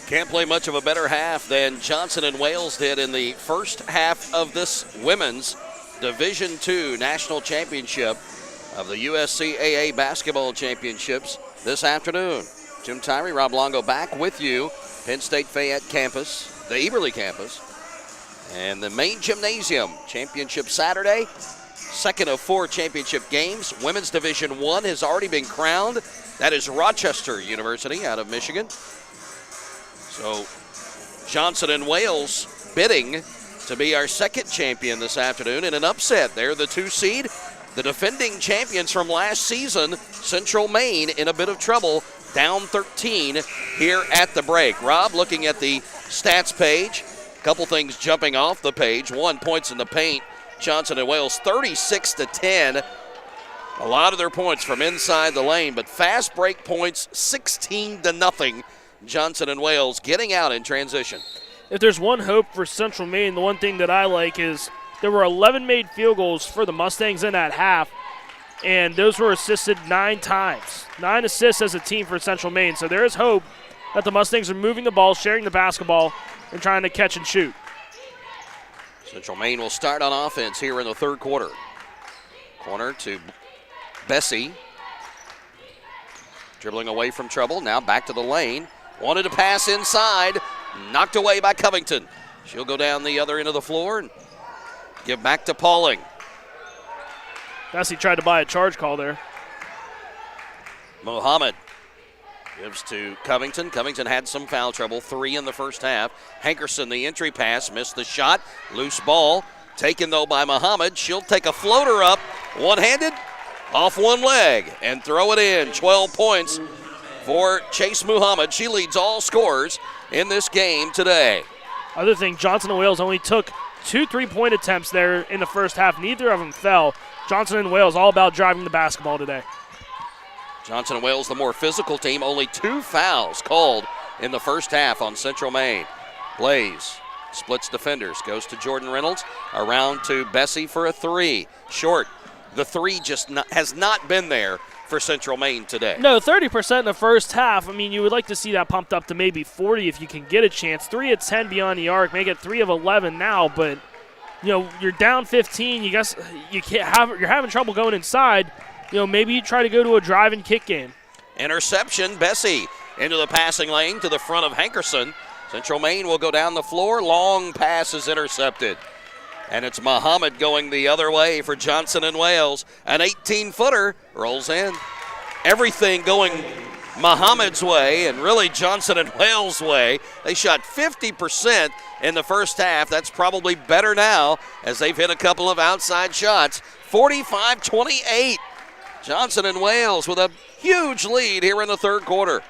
Can't play much of a better half than Johnson and Wales did in the first half of this women's Division II National Championship of the USCAA Basketball Championships this afternoon. Jim Tyree, Rob Longo back with you. Penn State Fayette campus, the Eberly campus, and the Maine Gymnasium. Championship Saturday, second of 4 championship games. Women's Division I has already been crowned. That is Rochester University out of Michigan. So Johnson and Wales bidding to be our second champion this afternoon in an upset. They're the 2 seed. The defending champions from last season, Central Maine, in a bit of trouble, down 13 here at the break. Rob, looking at the stats page, a couple things jumping off the page. 1, points in the paint. Johnson and Wales 36-10. A lot of their points from inside the lane, but fast break points 16-0. Johnson and Wales getting out in transition. If there's one hope for Central Maine, the one thing that I like is there were 11 made field goals for the Mustangs in that half, and those were assisted 9 times. 9 assists as a team for Central Maine. So there is hope that the Mustangs are moving the ball, sharing the basketball, and trying to catch and shoot. Central Maine will start on offense here in the third quarter. Corner to Bessie. Dribbling away from trouble. Now back to the lane. Wanted to pass inside. Knocked away by Covington. She'll go down the other end of the floor and give back to Pauling. Bessie tried to buy a charge call there. Muhammad gives to Covington. Covington had some foul trouble, 3 in the first half. Hankerson, the entry pass, missed the shot. Loose ball, taken though by Muhammad. She'll take a floater up, one-handed, off one leg, and throw it in. 12 points for Chase Muhammad. She leads all scorers in this game today. Other thing, Johnson and Wales only took 2 3-point attempts there in the first half. Neither of them fell. Johnson and Wales all about driving the basketball today. Johnson and Wales, the more physical team, only 2 fouls called in the first half on Central Maine. Blaze splits defenders, goes to Jordan Reynolds, around to Bessie for a 3. Short. The 3 just has not been there for Central Maine today. No, 30% in the first half. I mean, you would like to see that pumped up to maybe 40 if you can get a chance. 3 of 10 beyond the arc, make it 3 of 11 now, but you know, you're down 15. You guess you're having trouble going inside. You know, maybe you try to go to a drive and kick game. Interception, Bessie into the passing lane to the front of Hankerson. Central Maine will go down the floor. Long pass is intercepted. And it's Muhammad going the other way for Johnson and Wales. An 18-footer rolls in. Everything going Muhammad's way and really Johnson and Wales' way. They shot 50% in the first half. That's probably better now as they've hit a couple of outside shots. 45-28. Johnson and Wales with a huge lead here in the third quarter.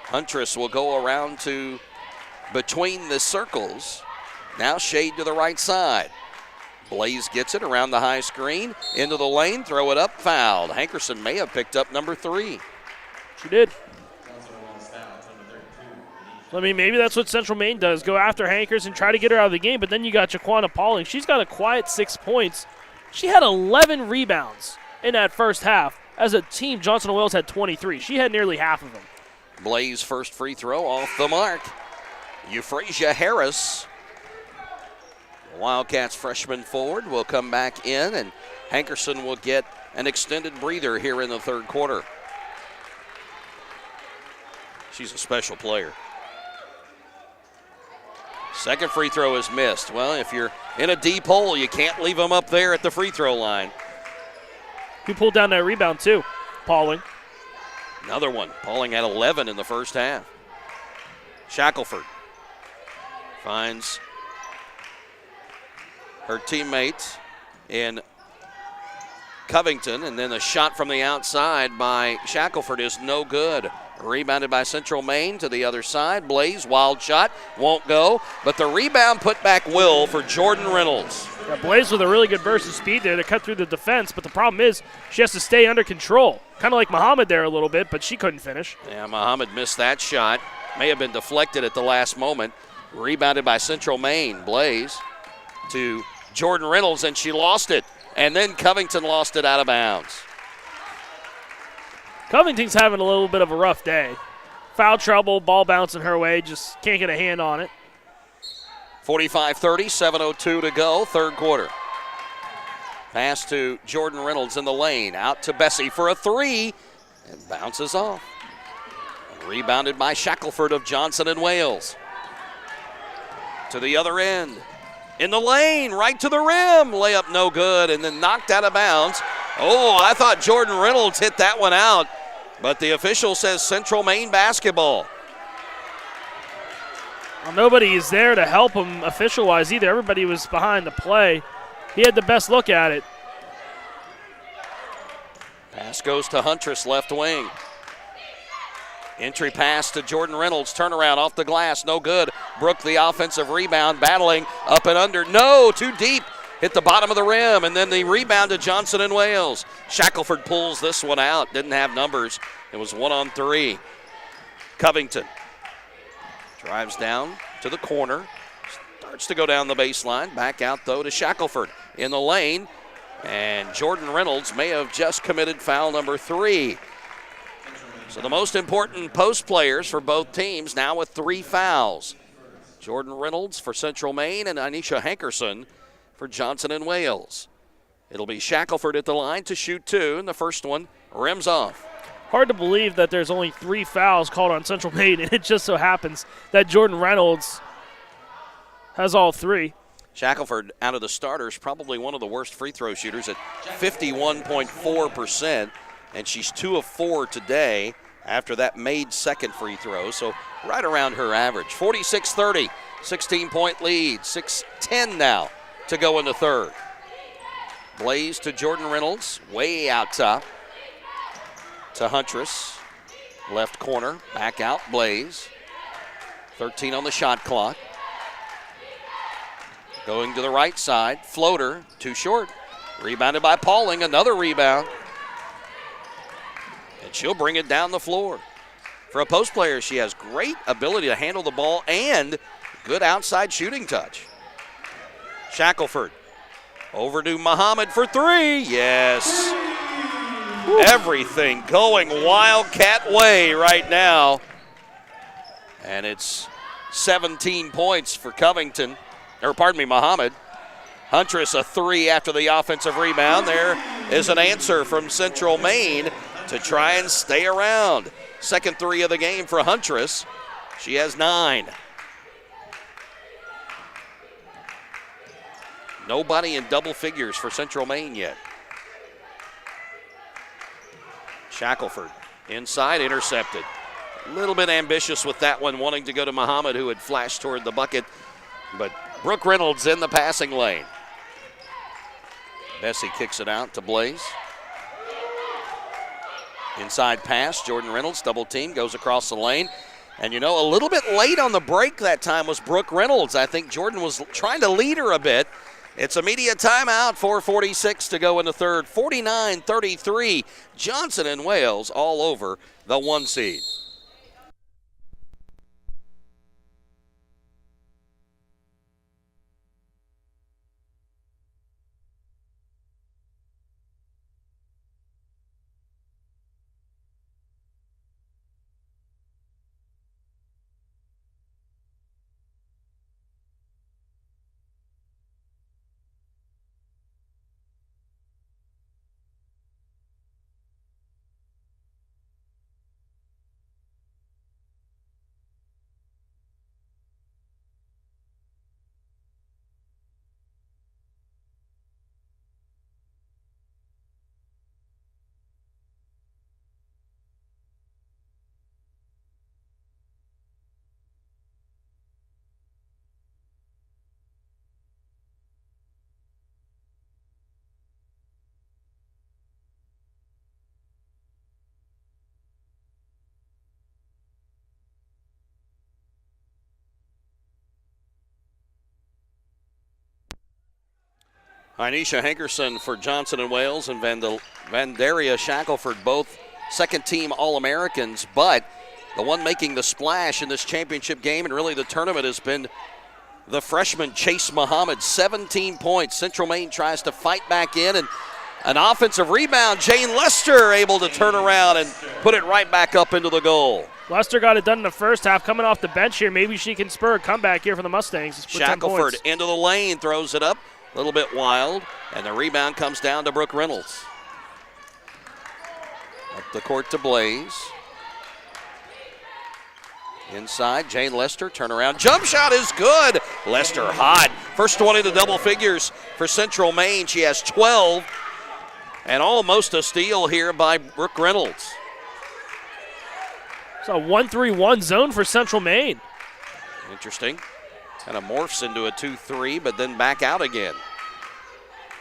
Huntress will go around to between the circles. Now shade to the right side. Blaze gets it around the high screen, into the lane, throw it up, fouled. Hankerson may have picked up number 3. She did. I mean, maybe that's what Central Maine does, go after Hankers and try to get her out of the game, but then you got Jaquana Pauling. She's got a quiet 6 points. She had 11 rebounds in that first half. As a team, Johnson and Wales had 23. She had nearly half of them. Blaze first free throw off the mark. Euphrasia Harris, Wildcats freshman forward, will come back in, and Hankerson will get an extended breather here in the third quarter. She's a special player. Second free throw is missed. Well, if you're in a deep hole, you can't leave them up there at the free throw line. Who pulled down that rebound too? Pauling. Another one. Pauling had 11 in the first half. Shackelford finds her teammate in Covington, and then a shot from the outside by Shackelford is no good. Rebounded by Central Maine to the other side. Blaze, wild shot, won't go, but the rebound put back will for Jordan Reynolds. Yeah, Blaze with a really good burst of speed there to cut through the defense, but the problem is she has to stay under control. Kind of like Muhammad there a little bit, but she couldn't finish. Yeah, Muhammad missed that shot. May have been deflected at the last moment. Rebounded by Central Maine. Blaze to Jordan Reynolds, and she lost it. And then Covington lost it out of bounds. Covington's having a little bit of a rough day. Foul trouble, ball bouncing her way, just can't get a hand on it. 45-30, 7:02 to go, third quarter. Pass to Jordan Reynolds in the lane, out to Bessie for a three, and bounces off. Rebounded by Shackelford of Johnson and Wales. To the other end, in the lane, right to the rim, layup no good, and then knocked out of bounds. Oh, I thought Jordan Reynolds hit that one out, but the official says Central Maine basketball. Well, nobody is there to help him official-wise either. Everybody was behind the play. He had the best look at it. Pass goes to Huntress, left wing. Entry pass to Jordan Reynolds, turnaround off the glass, no good. Brooke the offensive rebound, battling up and under. No, too deep. Hit the bottom of the rim, and then the rebound to Johnson and Wales. Shackelford pulls this one out, didn't have numbers. It was 1-on-3. Covington drives down to the corner, starts to go down the baseline. Back out, though, to Shackelford in the lane. And Jordan Reynolds may have just committed foul number 3. So the most important post players for both teams now with 3 fouls. Jordan Reynolds for Central Maine and Anisha Hankerson for Johnson and Wales. It'll be Shackelford at the line to shoot 2, and the first one rims off. Hard to believe that there's only 3 fouls called on Central Maine, and it just so happens that Jordan Reynolds has all 3. Shackelford, out of the starters, probably one of the worst free throw shooters at 51.4%, and she's 2 of 4 today after that made second free throw, so right around her average. 46-30, 16-point lead, 6:10 now to go in the third. Blaze to Jordan Reynolds, way out top to Huntress. Left corner, back out, Blaze. 13 on the shot clock. Going to the right side, floater, too short. Rebounded by Pauling, another rebound. And she'll bring it down the floor. For a post player, she has great ability to handle the ball and good outside shooting touch. Shackelford over to Muhammad for 3. Yes. Woo. Everything going Wildcat way right now. And it's 17 points for Covington. Muhammad. Huntress a 3 after the offensive rebound. There is an answer from Central Maine to try and stay around. Second 3 of the game for Huntress. She has 9. Nobody in double figures for Central Maine yet. Shackelford inside, intercepted. A little bit ambitious with that one, wanting to go to Muhammad, who had flashed toward the bucket. But Brooke Reynolds in the passing lane. Bessie kicks it out to Blaze. Inside pass, Jordan Reynolds, double team, goes across the lane. And, a little bit late on the break that time was Brooke Reynolds. I think Jordan was trying to lead her a bit. It's a media timeout, 4:46 to go in the third. 49-33, Johnson and Wales all over the 1 seed. Anisha Hankerson for Johnson and Wales and Vandaria Shackelford, both second-team All-Americans, but the one making the splash in this championship game and really the tournament has been the freshman Chase Muhammad, 17 points. Central Maine tries to fight back in, and an offensive rebound. Jane Lester able to turn around and put it right back up into the goal. Lester got it done in the first half. Coming off the bench here, maybe she can spur a comeback here for the Mustangs. With Shackelford into the lane, throws it up, a little bit wild, and the rebound comes down to Brooke Reynolds. Up the court to Blaze. Inside, Jane Lester, turnaround. Jump shot is good. Lester hot. First one into double figures for Central Maine. She has 12. And almost a steal here by Brooke Reynolds. It's a 1-3-1 zone for Central Maine. Interesting. Kind of morphs into a 2-3, but then back out again.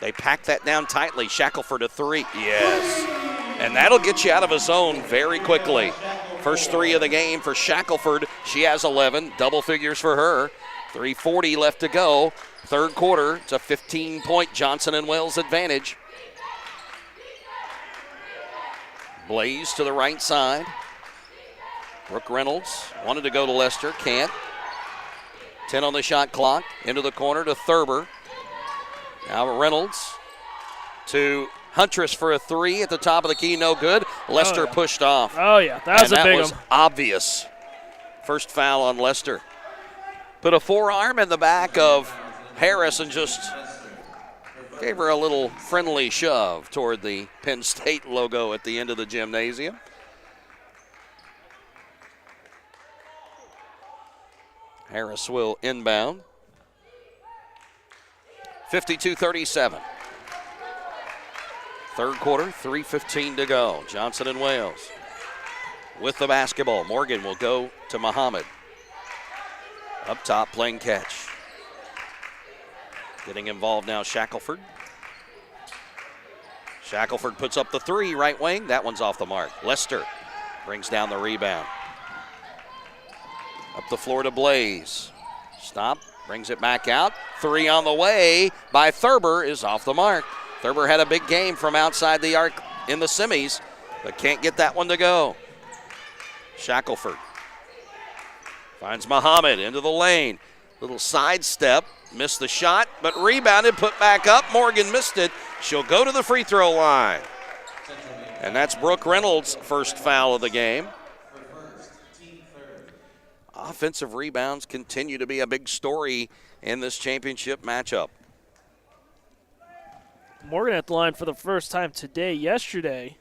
They pack that down tightly. Shackelford a 3. Yes. And that'll get you out of a zone very quickly. First 3 of the game for Shackelford. She has 11. Double figures for her. 3:40 left to go. Third quarter. It's a 15-point Johnson & Wales advantage. Blaze to the right side. Brooke Reynolds wanted to go to Lester. Can't. 10 on the shot clock. Into the corner to Thurber. Now Reynolds to Huntress for a 3 at the top of the key. No good. Lester pushed off. Oh, yeah. That was a big one. That was obvious. First foul on Lester. Put a forearm in the back of Harris and just gave her a little friendly shove toward the Penn State logo at the end of the gymnasium. Harris will inbound. 52-37. Third quarter, 3:15 to go. Johnson & Wales with the basketball. Morgan will go to Muhammad. Up top, playing catch. Getting involved now, Shackelford. Shackelford puts up the 3, right wing. That one's off the mark. Lester brings down the rebound. Up the floor to Blaze. Stop, brings it back out. 3 on the way by Thurber is off the mark. Thurber had a big game from outside the arc in the semis, but can't get that one to go. Shackelford finds Muhammad into the lane. Little sidestep, missed the shot, but rebounded, put back up. Morgan missed it. She'll go to the free throw line. And that's Brooke Reynolds' first foul of the game. Offensive rebounds continue to be a big story in this championship matchup. Morgan at the line for the first time today. Yesterday,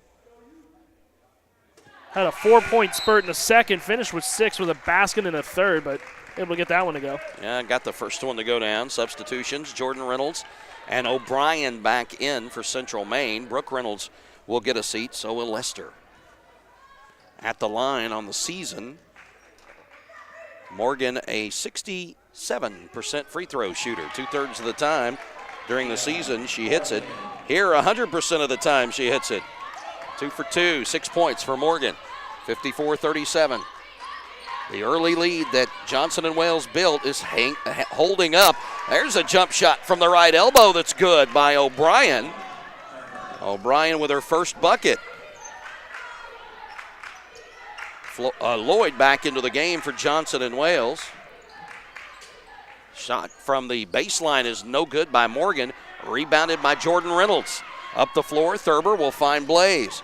had a 4-point spurt in the second, finished with 6 with a basket in the third, but able to get that one to go. Yeah, got the first one to go down. Substitutions, Jordan Reynolds and O'Brien back in for Central Maine. Brooke Reynolds will get a seat, so will Lester. At the line on the season, Morgan a 67% free throw shooter. 2/3 of the time during the season she hits it. Here 100% of the time she hits it. 2 for 2, 6 points for Morgan. 54-37. The early lead that Johnson & Wales built is holding up. There's a jump shot from the right elbow that's good by O'Brien. O'Brien with her first bucket. Lloyd back into the game for Johnson & Wales. Shot from the baseline is no good by Morgan. Rebounded by Jordan Reynolds. Up the floor, Thurber will find Blaze.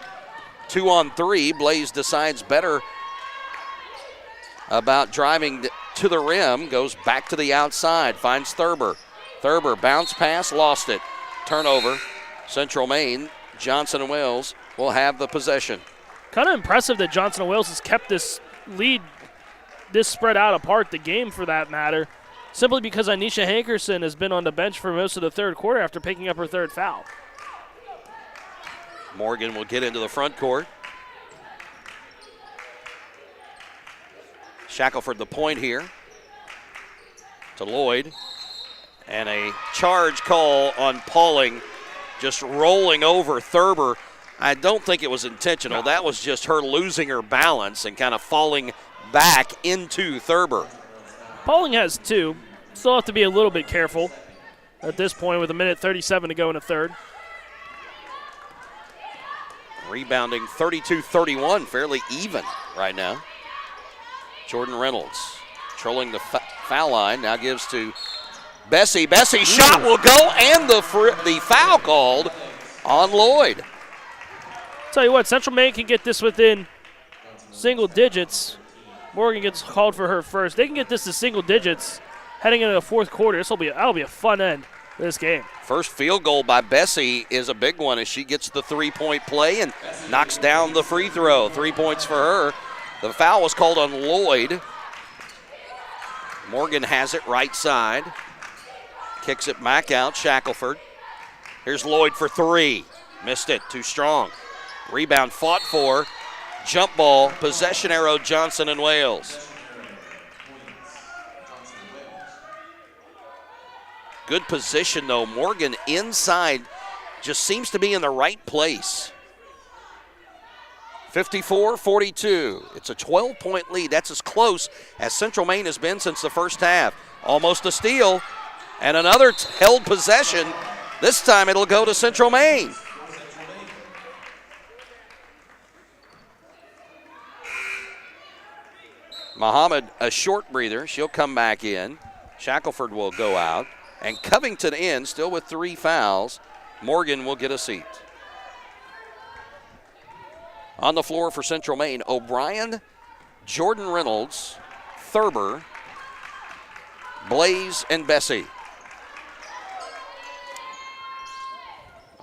2 on 3. Blaze decides better about driving to the rim. Goes back to the outside. Finds Thurber. Thurber bounce pass, lost it. Turnover. Central Maine. Johnson & Wales will have the possession. Kind of impressive that Johnson & Wales has kept this lead this spread out apart, the game for that matter, simply because Anisha Hankerson has been on the bench for most of the third quarter after picking up her third foul. Morgan will get into the front court. Shackelford the point here to Lloyd. And a charge call on Pauling, just rolling over Thurber. I don't think it was intentional. That was just her losing her balance and kind of falling back into Thurber. Pauling has 2. Still have to be a little bit careful at this point with 1:37 to go in the third. Rebounding 32-31, fairly even right now. Jordan Reynolds trolling the foul line, now gives to Bessie. Bessie shot will go, and the foul called on Lloyd. Tell you what, Central Maine can get this within single digits Morgan gets called for her first. They can get this to single digits heading into the fourth quarter. That'll be a fun end to this game. First field goal by Bessie is a big one as she gets the three-point play and knocks down the free throw. 3 points for her. The foul was called on Lloyd. Morgan has it right side. Kicks it back out, Shackelford. Here's Lloyd for three. Missed it, too strong. Rebound fought for. Jump ball, possession arrow, Johnson and Wales. Good position though. Morgan inside just seems to be in the right place. 54-42. It's a 12-point lead. That's as close as Central Maine has been since the first half. Almost a steal. And another held possession. This time it'll go to Central Maine. Muhammad, a short breather. She'll come back in. Shackelford will go out. And Covington in, still with 3 fouls. Morgan will get a seat. On the floor for Central Maine, O'Brien, Jordan Reynolds, Thurber, Blaze, and Bessie.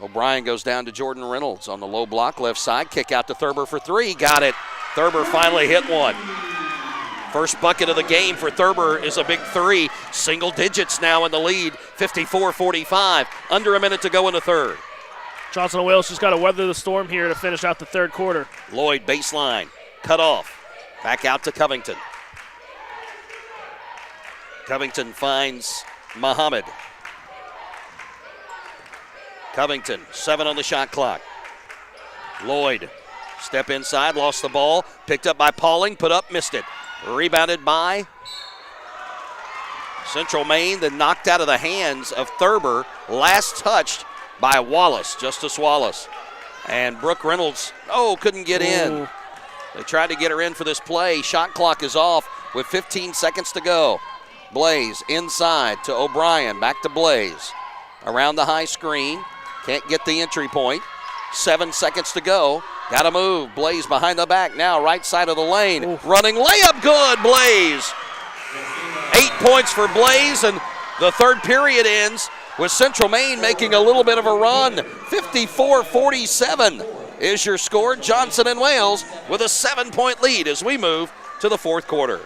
O'Brien goes down to Jordan Reynolds on the low block, left side. Kick out to Thurber for 3. Got it. Thurber finally hit one. First bucket of the game for Thurber is a big 3. Single digits now in the lead, 54-45. Under a minute to go in the third. Johnson and Wales just got to weather the storm here to finish out the third quarter. Lloyd baseline, cut off. Back out to Covington. Covington finds Muhammad. Covington, 7 on the shot clock. Lloyd, step inside, lost the ball. Picked up by Pauling, put up, missed it. Rebounded by Central Maine, then knocked out of the hands of Thurber. Last touched by Wallace, Justice Wallace. And Brooke Reynolds, couldn't get in. They tried to get her in for this play. Shot clock is off with 15 seconds to go. Blaze inside to O'Brien, back to Blaze. Around the high screen, can't get the entry point. 7 seconds to go. Got to move. Blaze behind the back now, right side of the lane. Running layup, good, Blaze. 8 points for Blaze, and the third period ends with Central Maine making a little bit of a run. 54-47 is your score. Johnson and Wales with a 7-point lead as we move to the fourth quarter.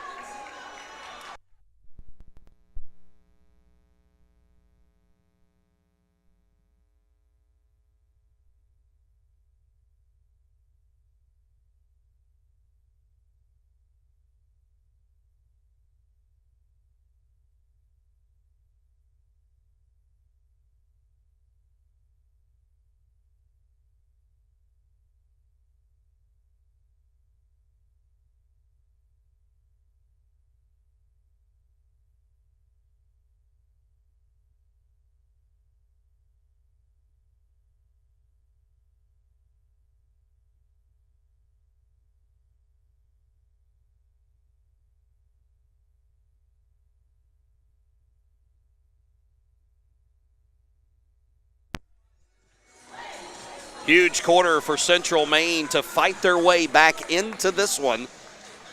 Huge quarter for Central Maine to fight their way back into this one.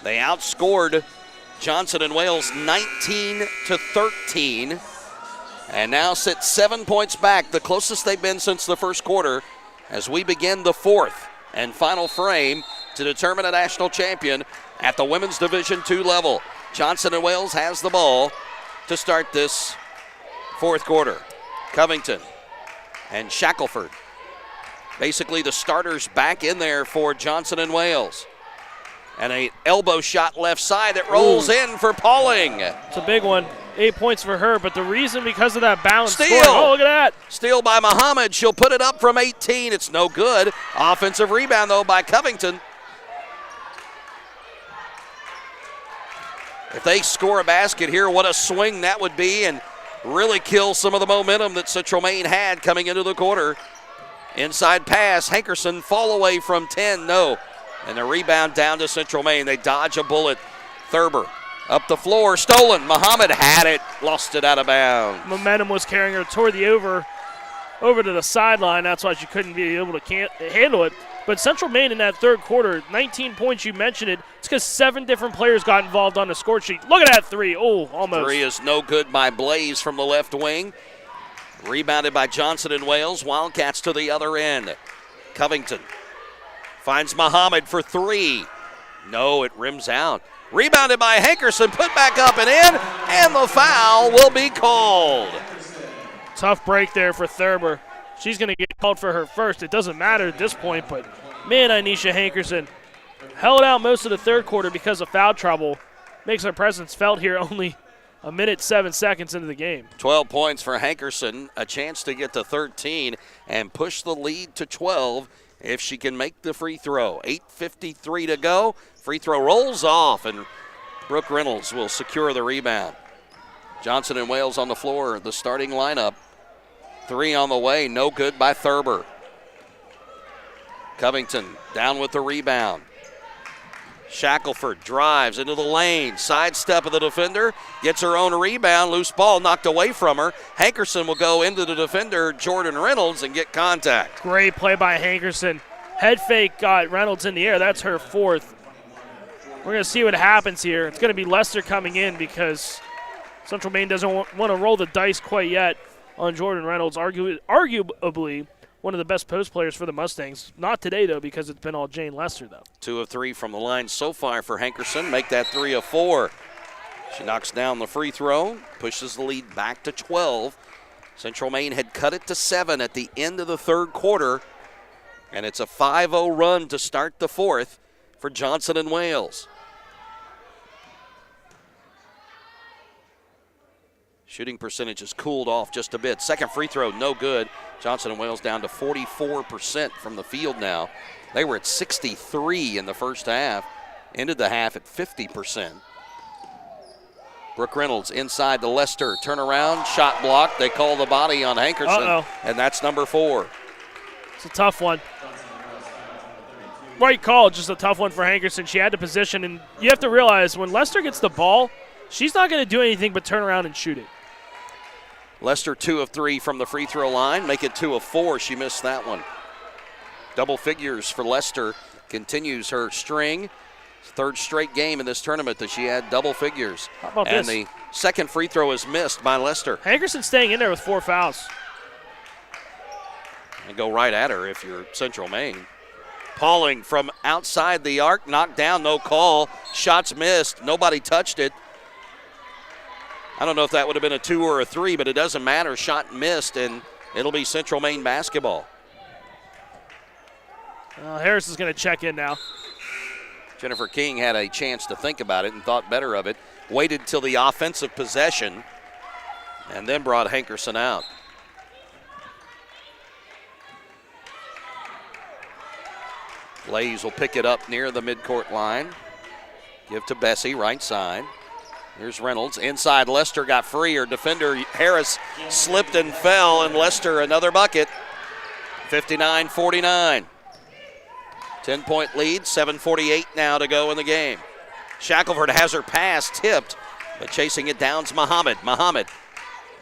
They outscored Johnson and Wales 19-13 and now sit 7 points back, the closest they've been since the first quarter, as we begin the fourth and final frame to determine a national champion at the women's Division II level. Johnson and Wales has the ball to start this fourth quarter. Covington and Shackelford. Basically the starters back in there for Johnson and Wales. And an elbow shot left side that rolls in for Pauling. It's a big one. 8 points for her, but the reason because of that balance steal. Scoring, look at that. Steal by Muhammad. She'll put it up from 18. It's no good. Offensive rebound, though, by Covington. If they score a basket here, what a swing that would be and really kill some of the momentum that Central Maine had coming into the quarter. Inside pass, Hankerson fall away from 10, no. And the rebound down to Central Maine. They dodge a bullet. Thurber up the floor, stolen. Muhammad had it, lost it out of bounds. Momentum was carrying her toward the over to the sideline. That's why she couldn't be able to handle it. But Central Maine in that third quarter, 19 points, you mentioned it. It's because 7 different players got involved on the score sheet. Look at that three. Oh, almost. Three is no good by Blaze from the left wing. Rebounded by Johnson and Wales. Wildcats to the other end. Covington finds Muhammad for three. No, it rims out. Rebounded by Hankerson, put back up and in, and the foul will be called. Tough break there for Thurber. She's going to get called for her first. It doesn't matter at this point, but man, Anisha Hankerson held out most of the third quarter because of foul trouble. Makes her presence felt here only a minute, 7 seconds into the game. 12 points for Hankerson, a chance to get to 13 and push the lead to 12 if she can make the free throw. 8:53 to go. Free throw rolls off, and Brooke Reynolds will secure the rebound. Johnson and Wales on the floor, the starting lineup. Three on the way, no good by Thurber. Covington down with the rebound. Shackelford drives into the lane, sidestep of the defender, gets her own rebound, loose ball knocked away from her. Hankerson will go into the defender, Jordan Reynolds, and get contact. Great play by Hankerson. Head fake got Reynolds in the air. That's her fourth. We're going to see what happens here. It's going to be Lester coming in because Central Maine doesn't want to roll the dice quite yet on Jordan Reynolds, arguably one of the best post players for the Mustangs. Not today, though, because it's been all Jane Lester, though. 2 of 3 from the line so far for Hankerson. Make that 3 of 4. She knocks down the free throw, pushes the lead back to 12. Central Maine had cut it to 7 at the end of the third quarter, and it's a 5-0 run to start the fourth for Johnson and Wales. Shooting percentage has cooled off just a bit. Second free throw, no good. Johnson and Wales down to 44% from the field now. They were at 63 in the first half. Ended the half at 50%. Brooke Reynolds inside to Lester. Turnaround, shot blocked. They call the body on Hankerson, and that's number 4. It's a tough one. Right call, just a tough one for Hankerson. She had the position, and you have to realize when Lester gets the ball, she's not going to do anything but turn around and shoot it. Lester 2 of 3 from the free throw line. Make it 2 of 4. She missed that one. Double figures for Lester. Continues her string. Third straight game in this tournament that she had double figures. How about and this? The second free throw is missed by Lester. Hankerson staying in there with 4 fouls. And go right at her if you're Central Maine. Pauling from outside the arc, knocked down, no call. Shots missed, nobody touched it. I don't know if that would have been a 2 or a 3, but it doesn't matter. Shot missed, and it'll be Central Maine basketball. Harris is going to check in now. Jennifer King had a chance to think about it and thought better of it. Waited till the offensive possession and then brought Hankerson out. Blaze will pick it up near the midcourt line. Give to Bessie, right side. Here's Reynolds. Inside, Lester got free. Her defender, Harris, slipped and fell, and Lester another bucket. 59-49. 10-point lead, 7:48 now to go in the game. Shackelford has her pass tipped, but chasing it down's Muhammad. Muhammad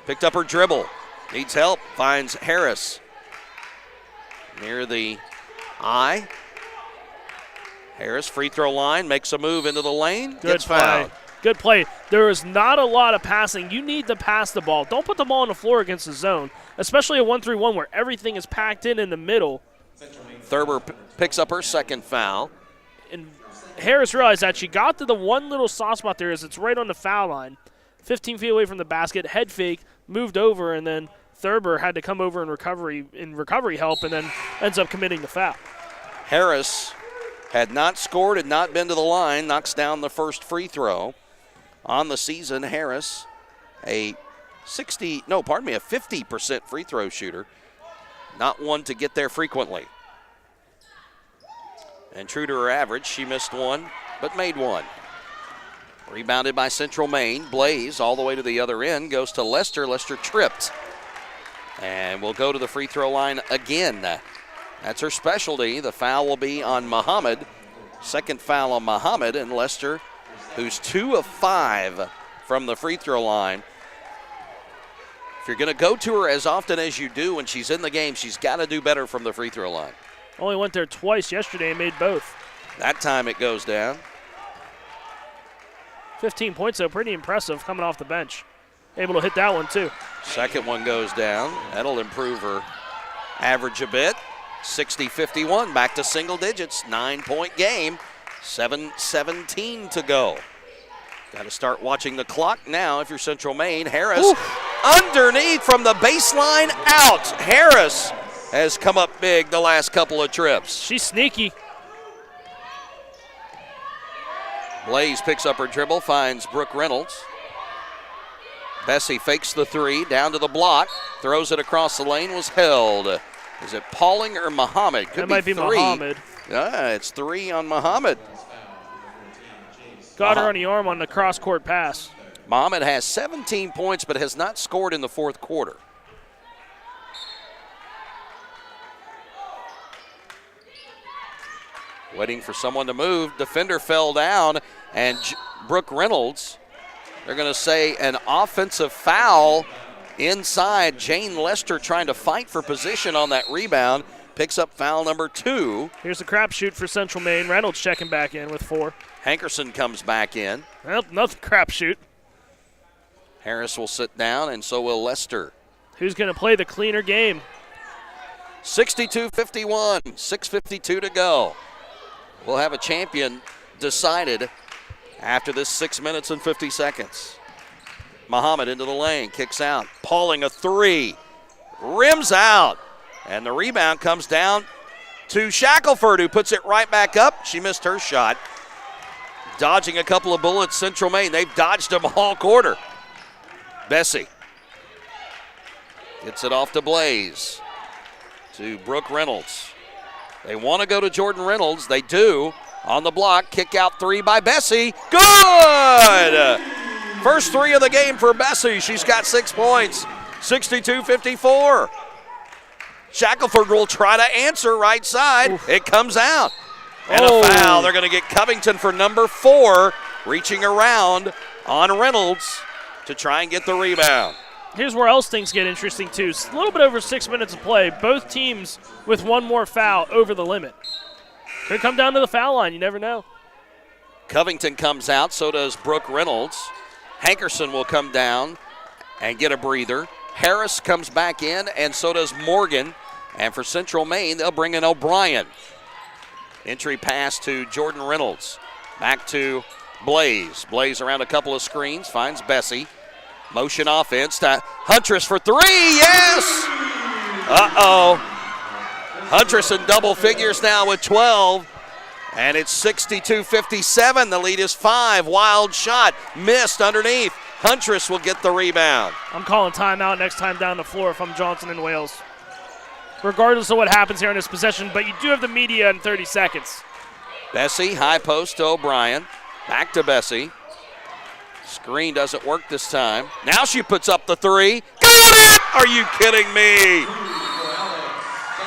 picked up her dribble. Needs help, finds Harris. Near the eye. Harris, free throw line, makes a move into the lane, gets fouled. Good play. There is not a lot of passing. You need to pass the ball. Don't put the ball on the floor against the zone, especially a 1-3-1 where everything is packed in the middle. Thurber picks up her second foul. And Harris realized that she got to the one little soft spot there as it's right on the foul line. 15 feet away from the basket, head fake, moved over, and then Thurber had to come over in recovery help and then ends up committing the foul. Harris had not scored, had not been to the line, knocks down the first free throw. On the season, Harris, a 50% free throw shooter. Not one to get there frequently. And true to her average, she missed one, but made one. Rebounded by Central Maine. Blaze all the way to the other end, goes to Lester. Lester tripped. And will go to the free throw line again. That's her specialty. The foul will be on Muhammad. Second foul on Muhammad, and Lester, who's 2 of 5 from the free throw line. If you're going to go to her as often as you do when she's in the game, she's got to do better from the free throw line. Only went there twice yesterday and made both. That time it goes down. 15 points, though, pretty impressive coming off the bench. Able to hit that one, too. Second one goes down. That'll improve her average a bit. 60-51, back to single digits. 9-point game. 7:17 to go. Got to start watching the clock now if you're Central Maine. Harris underneath from the baseline out. Harris has come up big the last couple of trips. She's sneaky. Blaze picks up her dribble, finds Brooke Reynolds. Bessie fakes the three, down to the block, throws it across the lane, was held. Is it Pauling or Muhammad? Could that might be three. Muhammad. Yeah, it's 3 on Muhammad. Got her on the arm on the cross-court pass. Muhammad has 17 points but has not scored in the fourth quarter. Waiting for someone to move. Defender fell down, and Brooke Reynolds, they're going to say an offensive foul inside. Jane Lester trying to fight for position on that rebound. Picks up foul number 2. Here's a crapshoot for Central Maine. Reynolds checking back in with 4. Hankerson comes back in. Well, nothing crapshoot. Harris will sit down, and so will Lester. Who's going to play the cleaner game? 62-51, 6:52 to go. We'll have a champion decided after this 6 minutes and 50 seconds. Muhammad into the lane, kicks out. Pauling a 3, rims out. And the rebound comes down to Shackelford, who puts it right back up. She missed her shot. Dodging a couple of bullets, Central Maine. They've dodged them all quarter. Bessie gets it off to Blaze, to Brooke Reynolds. They want to go to Jordan Reynolds. They do. On the block, kick out 3 by Bessie. Good! First 3 of the game for Bessie. She's got 6 points. 62-54. Shackelford will try to answer right side. Oof. It comes out. And a foul. They're going to get Covington for number 4, reaching around on Reynolds to try and get the rebound. Here's where else things get interesting, too. It's a little bit over 6 minutes of play. Both teams with one more foul over the limit. Could come down to the foul line. You never know. Covington comes out. So does Brooke Reynolds. Hankerson will come down and get a breather. Harris comes back in, and so does Morgan. And for Central Maine, they'll bring in O'Brien. Entry pass to Jordan Reynolds. Back to Blaze. Blaze around a couple of screens, finds Bessie. Motion offense to Huntress for 3. Yes! Uh-oh. Huntress in double figures now with 12. And it's 62-57. The lead is 5. Wild shot. Missed underneath. Huntress will get the rebound. I'm calling timeout next time down the floor if I'm Johnson and Wales. Regardless of what happens here in this possession, but you do have the media in 30 seconds. Bessie, high post to O'Brien. Back to Bessie. Screen doesn't work this time. Now she puts up the 3. Got it! Are you kidding me?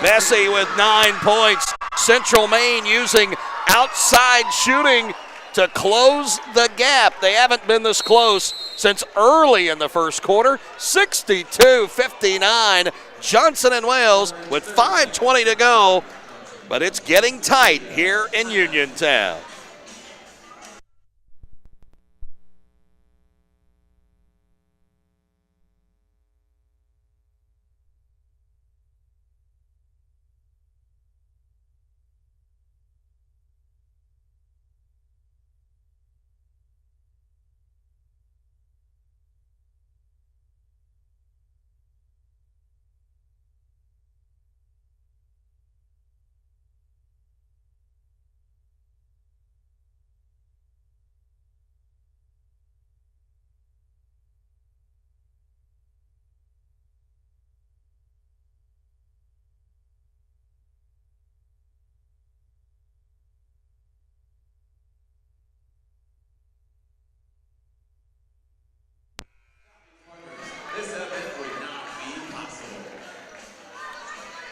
Bessie with 9 points. Central Maine using outside shooting to close the gap. They haven't been this close since early in the first quarter. 62-59. Johnson and Wales with 5:20 to go, but it's getting tight here in Uniontown.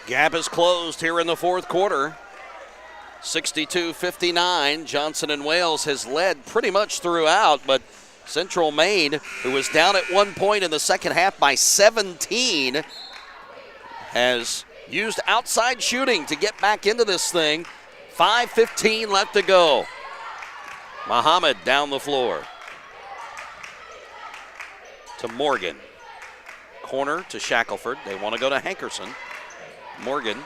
Gap is closed here in the fourth quarter. 62-59. Johnson and Wales has led pretty much throughout, but Central Maine, who was down at 1 point in the second half by 17, has used outside shooting to get back into this thing. 5:15 left to go. Muhammad down the floor to Morgan. Corner to Shackelford. They want to go to Hankerson. Morgan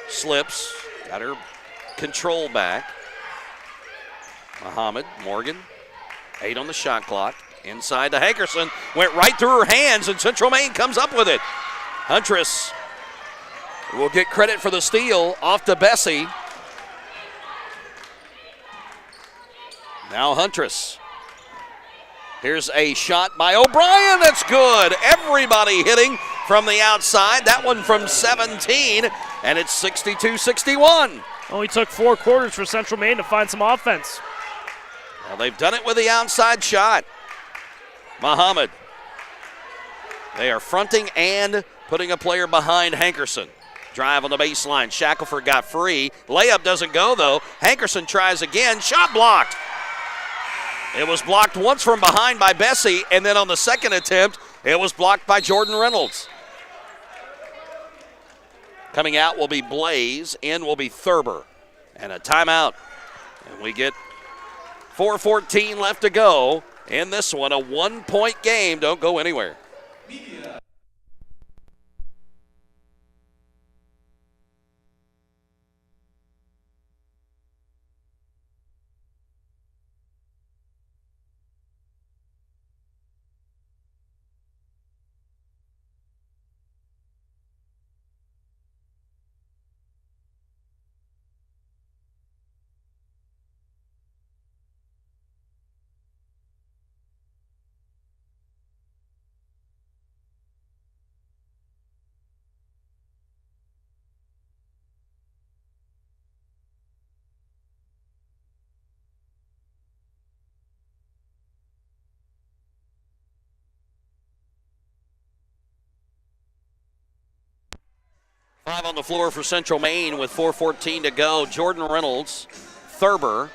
slips, got her control back. Muhammad, Morgan, 8 on the shot clock. Inside to Hankerson, went right through her hands, and Central Maine comes up with it. Huntress will get credit for the steal, off to Bessie. Now Huntress. Here's a shot by O'Brien, that's good. Everybody hitting from the outside. That one from 17, and it's 62-61. Only took 4 quarters for Central Maine to find some offense. Well, they've done it with the outside shot. Muhammad. They are fronting and putting a player behind Hankerson. Drive on the baseline. Shackelford got free. Layup doesn't go, though. Hankerson tries again. Shot blocked. It was blocked once from behind by Bessie, and then on the second attempt, it was blocked by Jordan Reynolds. Coming out will be Blaze. In will be Thurber. And a timeout. And we get 4:14 left to go in this one. A 1-point game. Don't go anywhere. Five on the floor for Central Maine with 4:14 to go. Jordan Reynolds, Thurber,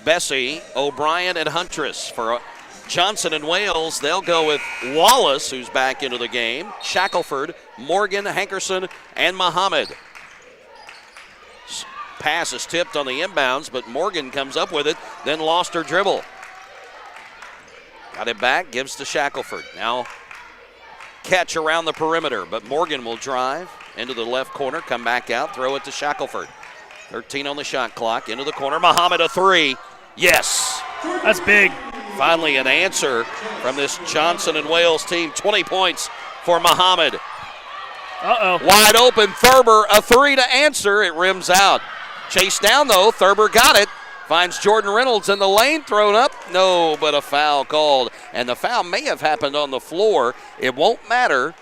Bessie, O'Brien, and Huntress. For Johnson and Wales, they'll go with Wallace, who's back into the game, Shackelford, Morgan, Hankerson, and Muhammad. Pass is tipped on the inbounds, but Morgan comes up with it, then lost her dribble. Got it back, gives to Shackelford. Now catch around the perimeter, but Morgan will drive into the left corner, come back out, throw it to Shackelford. 13 on the shot clock, into the corner. Muhammad, a 3. Yes. That's big. Finally an answer from this Johnson and Wales team. 20 points for Muhammad. Uh-oh. Wide open, Thurber, a 3 to answer. It rims out. Chased down, though. Thurber got it. Finds Jordan Reynolds in the lane, thrown up. No, but a foul called. And the foul may have happened on the floor. It won't matter.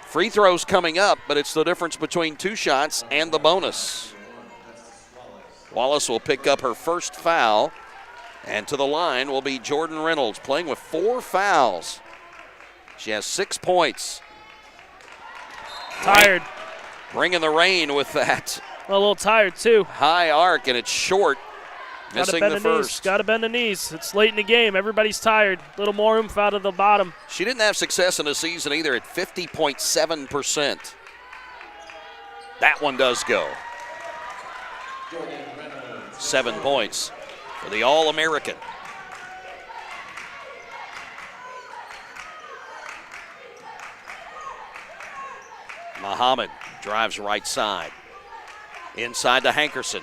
Free throws coming up, but it's the difference between 2 shots and the bonus. Wallace will pick up her first foul, and to the line will be Jordan Reynolds, playing with 4 fouls. She has 6 points. Tired. Bringing the rain with that. A little tired, too. High arc, and it's short. Missing the first. Got to bend the knees. It's late in the game. Everybody's tired. A little more oomph out of the bottom. She didn't have success in the season either at 50.7%. That one does go. 7 points for the All-American. Muhammad drives right side. Inside to Hankerson.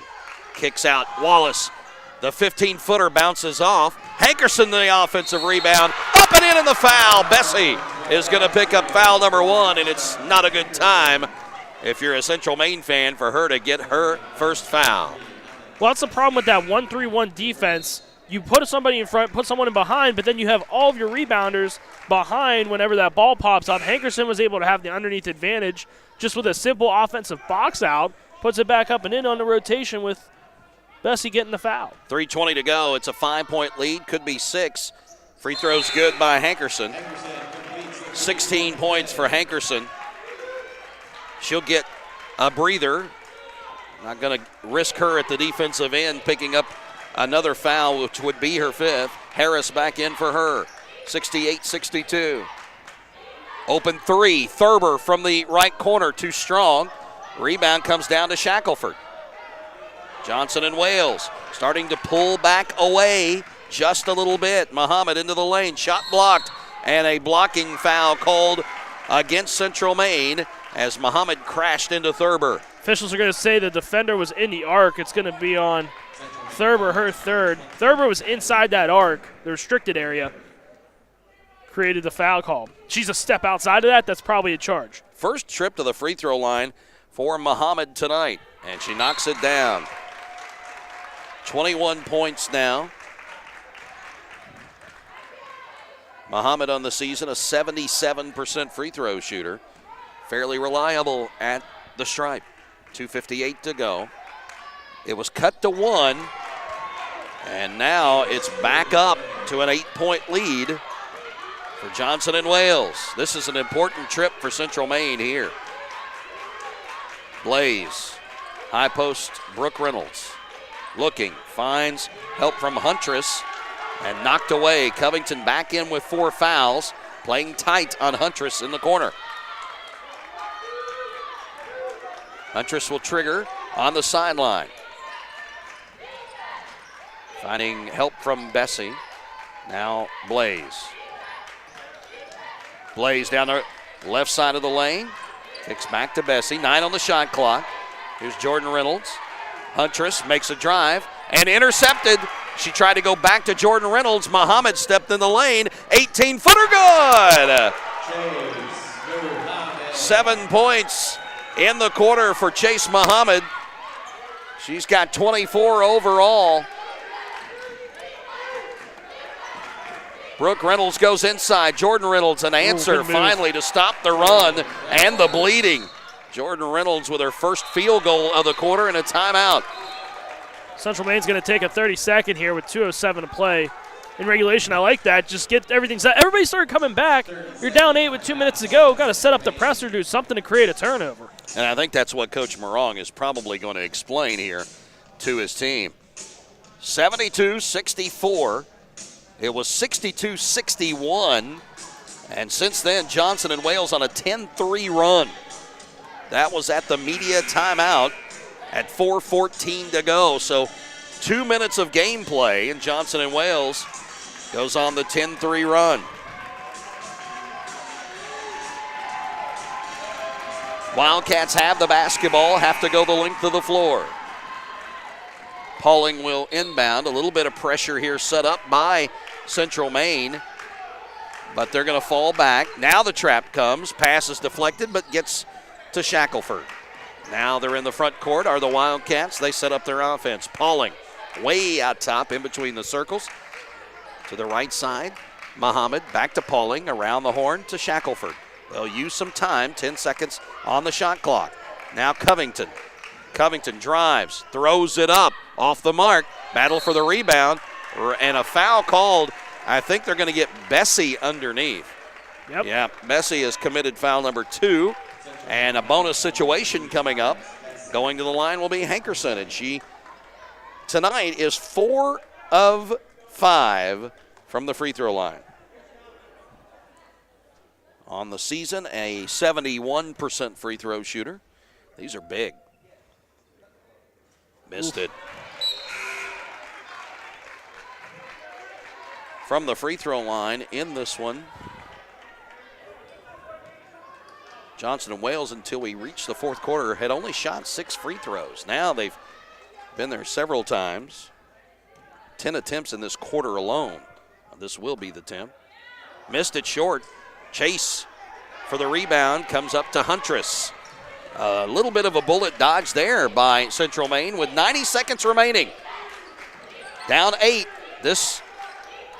Kicks out Wallace. The 15-footer bounces off. Hankerson, the offensive rebound. Up and in the foul. Bessie is going to pick up foul number 1, and it's not a good time if you're a Central Maine fan for her to get her first foul. Well, that's the problem with that 1-3-1 defense. You put somebody in front, put someone in behind, but then you have all of your rebounders behind whenever that ball pops up. Hankerson was able to have the underneath advantage just with a simple offensive box out. Puts it back up and in on the rotation with Bessie getting the foul. 3:20 to go. It's a 5-point lead. Could be 6. Free throw's good by Hankerson. 16 points for Hankerson. She'll get a breather. Not going to risk her at the defensive end picking up another foul, which would be her 5th. Harris back in for her. 68-62. Open 3. Thurber from the right corner. Too strong. Rebound comes down to Shackelford. Johnson and Wales starting to pull back away just a little bit. Muhammad into the lane, shot blocked, and a blocking foul called against Central Maine as Muhammad crashed into Thurber. Officials are going to say the defender was in the arc. It's going to be on Thurber, her third. Thurber was inside that arc, the restricted area, created the foul call. She's a step outside of that. That's probably a charge. First trip to the free throw line for Muhammad tonight, and she knocks it down. 21 points now. Muhammad on the season, a 77% free throw shooter. Fairly reliable at the stripe. 2:58 to go. It was cut to 1, and now it's back up to an 8-point lead for Johnson and Wales. This is an important trip for Central Maine here. Blaze, high post, Brooke Reynolds. Looking, finds help from Huntress, and knocked away. Covington back in with 4 fouls, playing tight on Huntress in the corner. Huntress will trigger on the sideline. Finding help from Bessie. Now Blaze. Blaze down the left side of the lane. Kicks back to Bessie. 9 on the shot clock. Here's Jordan Reynolds. Huntress makes a drive and intercepted. She tried to go back to Jordan Reynolds. Muhammad stepped in the lane. 18-footer good. 7 points in the quarter for Chase Muhammad. She's got 24 overall. Brooke Reynolds goes inside. Jordan Reynolds an answer finally to stop the run and the bleeding. Jordan Reynolds with her first field goal of the quarter and a timeout. Central Maine's going to take a 30-second here with 2:07 to play. In regulation, I like that. Just get everything set. Everybody started coming back. You're down 8 with 2 minutes to go. Got to set up the presser, do something to create a turnover. And I think that's what Coach Morong is probably going to explain here to his team. 72-64. It was 62-61. And since then, Johnson and Wales on a 10-3 run. That was at the media timeout at 4:14 to go. So 2 minutes of gameplay, and Johnson and Wales goes on the 10-3 run. Wildcats have the basketball, have to go the length of the floor. Pauling will inbound. A little bit of pressure here set up by Central Maine, but they're going to fall back. Now the trap comes. Pass is deflected, but gets to Shackelford. Now they're in the front court are the Wildcats. They set up their offense. Pauling way out top in between the circles. To the right side, Muhammad back to Pauling, around the horn to Shackelford. They'll use some time, 10 seconds on the shot clock. Now Covington. Covington drives, throws it up, off the mark, battle for the rebound, and a foul called. I think they're going to get Bessie underneath. Yep. Yeah, Bessie has committed foul number 2, and a bonus situation coming up. Going to the line will be Hankerson, and she tonight is 4 of 5 from the free throw line. On the season, a 71% free throw shooter. These are big. Missed it. From the free throw line in this one, Johnson and Wales, until we reached the fourth quarter, had only shot 6 free throws. Now they've been there several times. 10 attempts in this quarter alone. This will be the 10th. Missed it short. Chase for the rebound comes up to Huntress. A little bit of a bullet dodge there by Central Maine with 90 seconds remaining. Down 8. This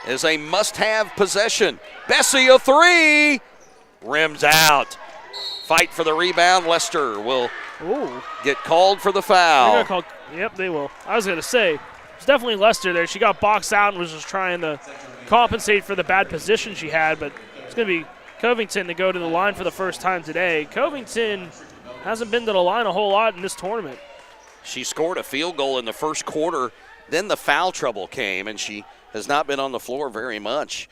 is a must-have possession. Bessie a 3. Rims out. Fight for the rebound. Lester will get called for the foul. Yep, they will. I was going to say, it's definitely Lester there. She got boxed out and was just trying to compensate for the bad position she had, but it's going to be Covington to go to the line for the first time today. Covington hasn't been to the line a whole lot in this tournament. She scored a field goal in the first quarter, then the foul trouble came, and she has not been on the floor very much.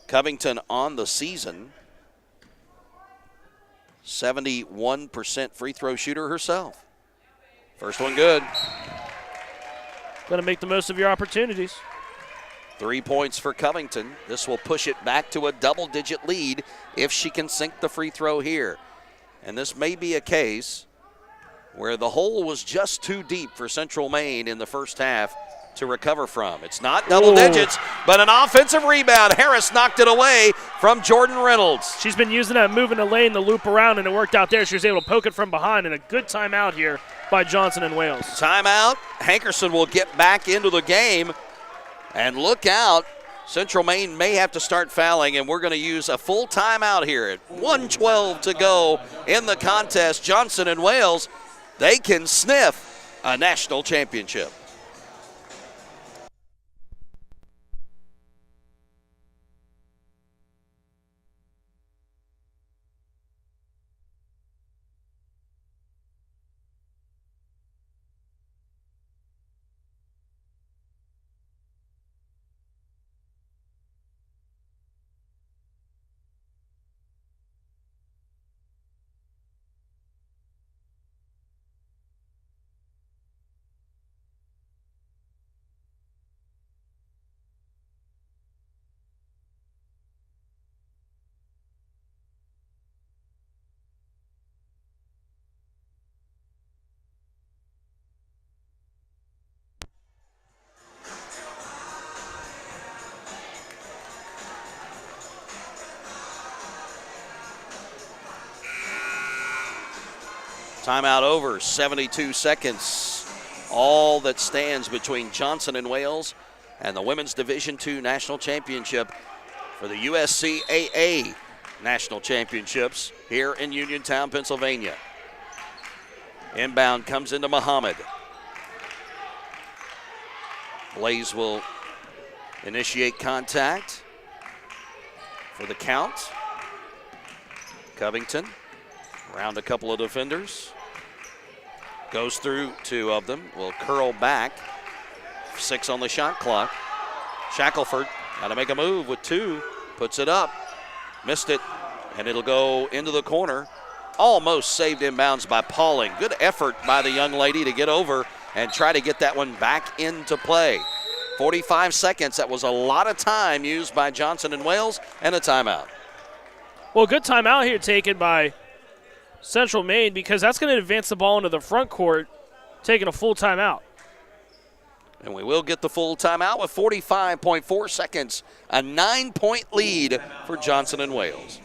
Covington on the season, 71% free throw shooter herself. First one good. Going to make the most of your opportunities. 3 points for Covington. This will push it back to a double-digit lead if she can sink the free throw here. And this may be a case where the hole was just too deep for Central Maine in the first half to recover from. It's not double digits, but an offensive rebound. Harris knocked it away from Jordan Reynolds. She's been using that move in the lane, the loop around, and it worked out there. She was able to poke it from behind, and a good timeout here by Johnson and Wales. Timeout. Hankerson will get back into the game. And look out. Central Maine may have to start fouling, and we're going to use a full timeout here at 1:12 to go in the contest. Johnson and Wales, they can sniff a national championship. Timeout over, 72 seconds. All that stands between Johnson and Wales and the Women's Division II National Championship for the USCAA National Championships here in Uniontown, Pennsylvania. Inbound comes into Muhammad. Blaze will initiate contact for the count. Covington around a couple of defenders. Goes through two of them. Will curl back. 6 on the shot clock. Shackelford got to make a move with 2. Puts it up. Missed it. And it'll go into the corner. Almost saved inbounds by Pauling. Good effort by the young lady to get over and try to get that one back into play. 45 seconds. That was a lot of time used by Johnson and Wales, and a timeout. Well, good timeout here taken by Central Maine, because that's going to advance the ball into the front court, taking a full timeout. And we will get the full timeout with 45.4 seconds, a 9-point lead for Johnson and Wales.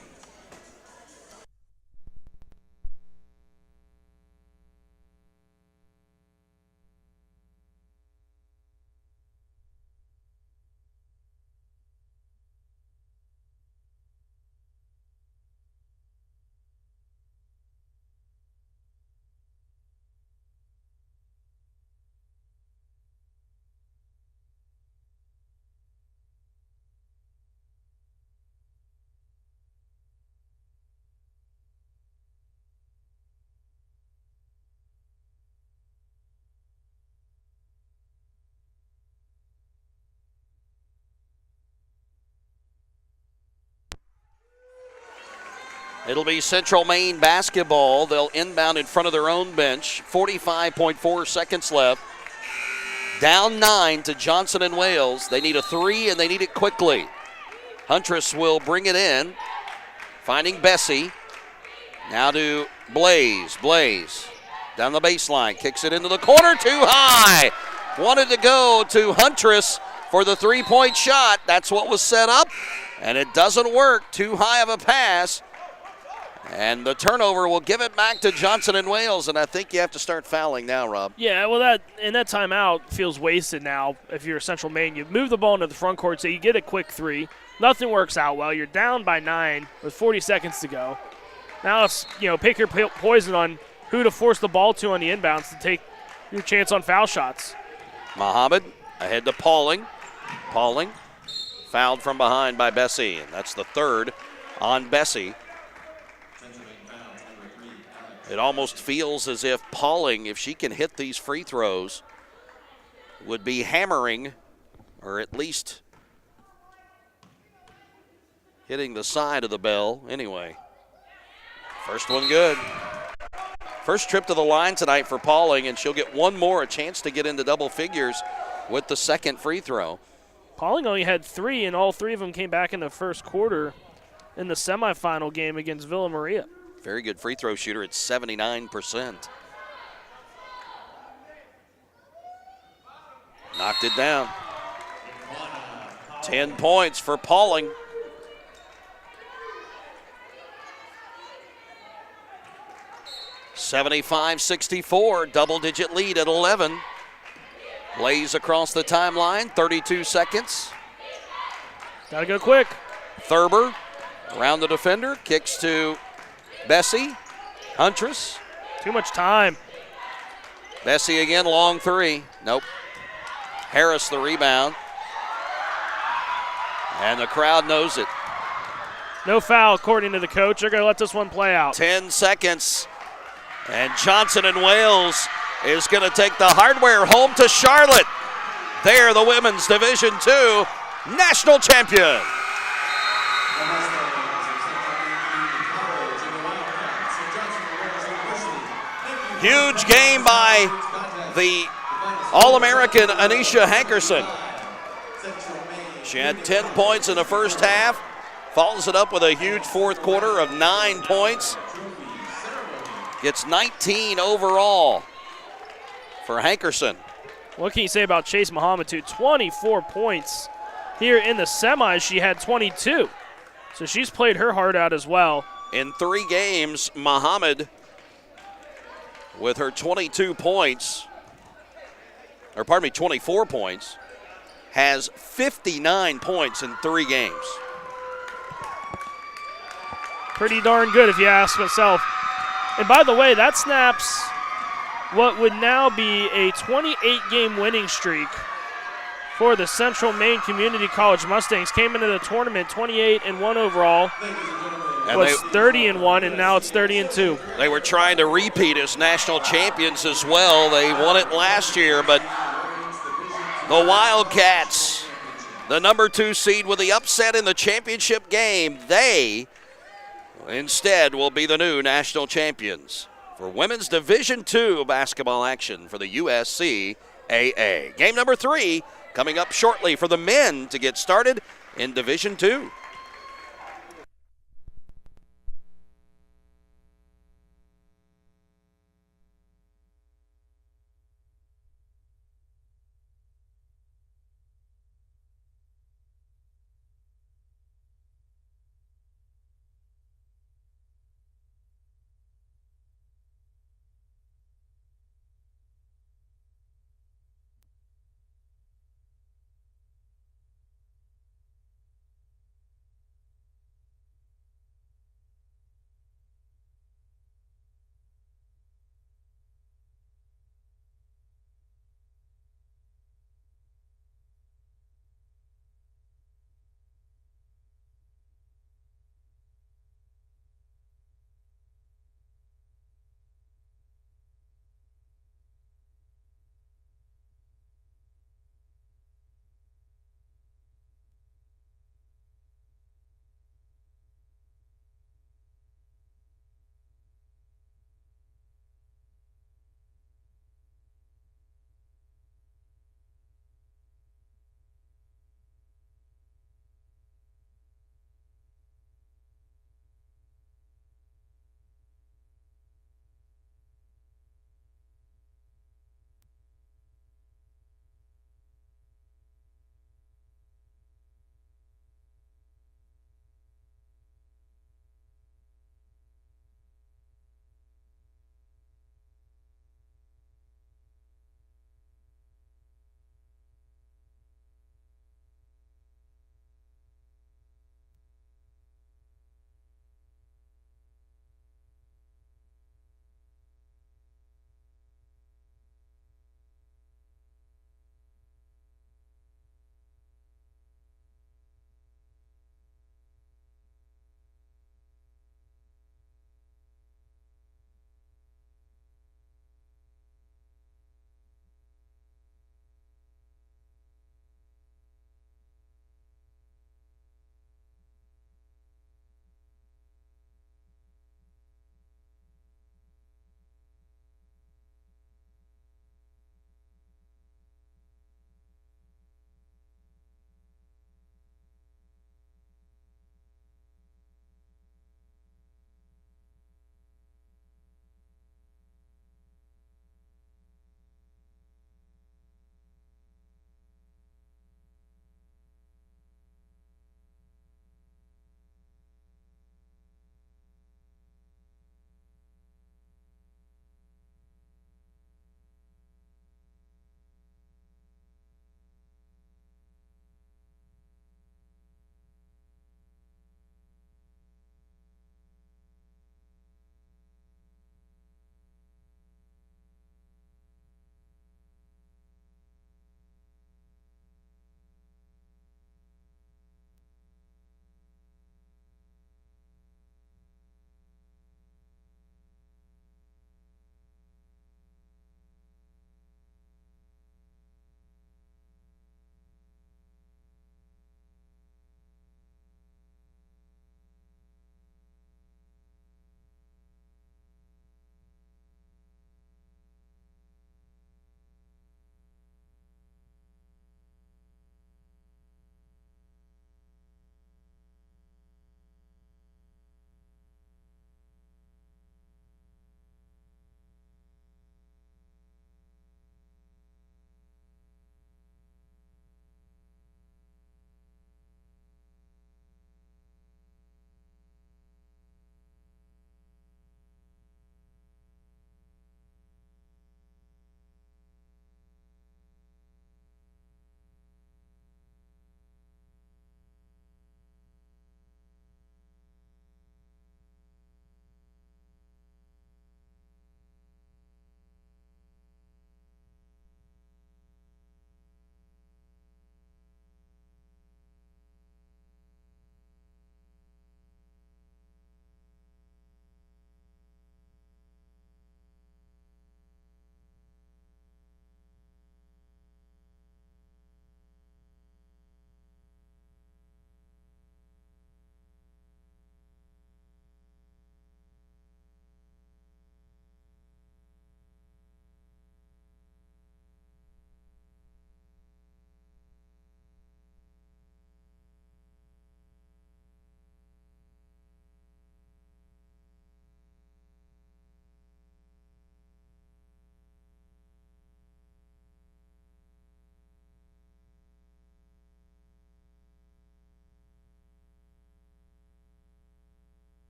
It'll be Central Maine basketball. They'll inbound in front of their own bench. 45.4 seconds left. Down 9 to Johnson and Wales. They need a 3, and they need it quickly. Huntress will bring it in, finding Bessie. Now to Blaze. Blaze down the baseline, kicks it into the corner, too high. Wanted to go to Huntress for the three-point shot. That's what was set up, and it doesn't work. Too high of a pass. And the turnover will give it back to Johnson and Wales, and I think you have to start fouling now, Rob. Yeah, well, that timeout feels wasted now if you're Central Maine. You move the ball into the front court, so you get a quick 3. Nothing works out well. You're down by 9 with 40 seconds to go. Now it's, pick your poison on who to force the ball to on the inbounds to take your chance on foul shots. Muhammad ahead to Pauling. Pauling fouled from behind by Bessie, and that's the 3rd on Bessie. It almost feels as if Pauling, if she can hit these free throws, would be hammering, or at least hitting the side of the bell. Anyway, First one good. First trip to the line tonight for Pauling, and she'll get one more, a chance to get into double figures with the second free throw. Pauling only had 3, and all 3 of them came back in the first quarter in the semifinal game against Villa Maria. Very good free throw shooter at 79%. Knocked it down. 10 points for Pauling. (75-64), double-digit lead at 11. Blaze across the timeline, 32 seconds. Gotta go quick. Thurber around the defender, kicks to Bessie. Huntress. Too much time. Bessie again, long three. Nope. Harris the rebound. And the crowd knows it. No foul, according to the coach. They're going to let this one play out. 10 seconds. And Johnson and Wales is going to take the hardware home to Charlotte. They're the women's Division II national champion. Huge game by the All-American Anisha Hankerson. She had 10 points in the first half, follows it up with a huge fourth quarter of 9 points. Gets 19 overall for Hankerson. What can you say about Chase Muhammad, too? 24 points. Here in the semis, she had 22. So she's played her heart out as well. In 3 games, Muhammad, with her 22 points, or pardon me, 24 points, has 59 points in 3 games. Pretty darn good, if you ask myself. And by the way, that snaps what would now be a 28-game winning streak for the Central Maine Community College Mustangs. Came into the tournament 28-1 overall, was 30-1, and now it's 30-2. They were trying to repeat as national champions as well. They won it last year, but the Wildcats, the number 2 seed with the upset in the championship game, they instead will be the new national champions for women's Division II basketball action for the USCAA. Game number 3 coming up shortly for the men to get started in Division II.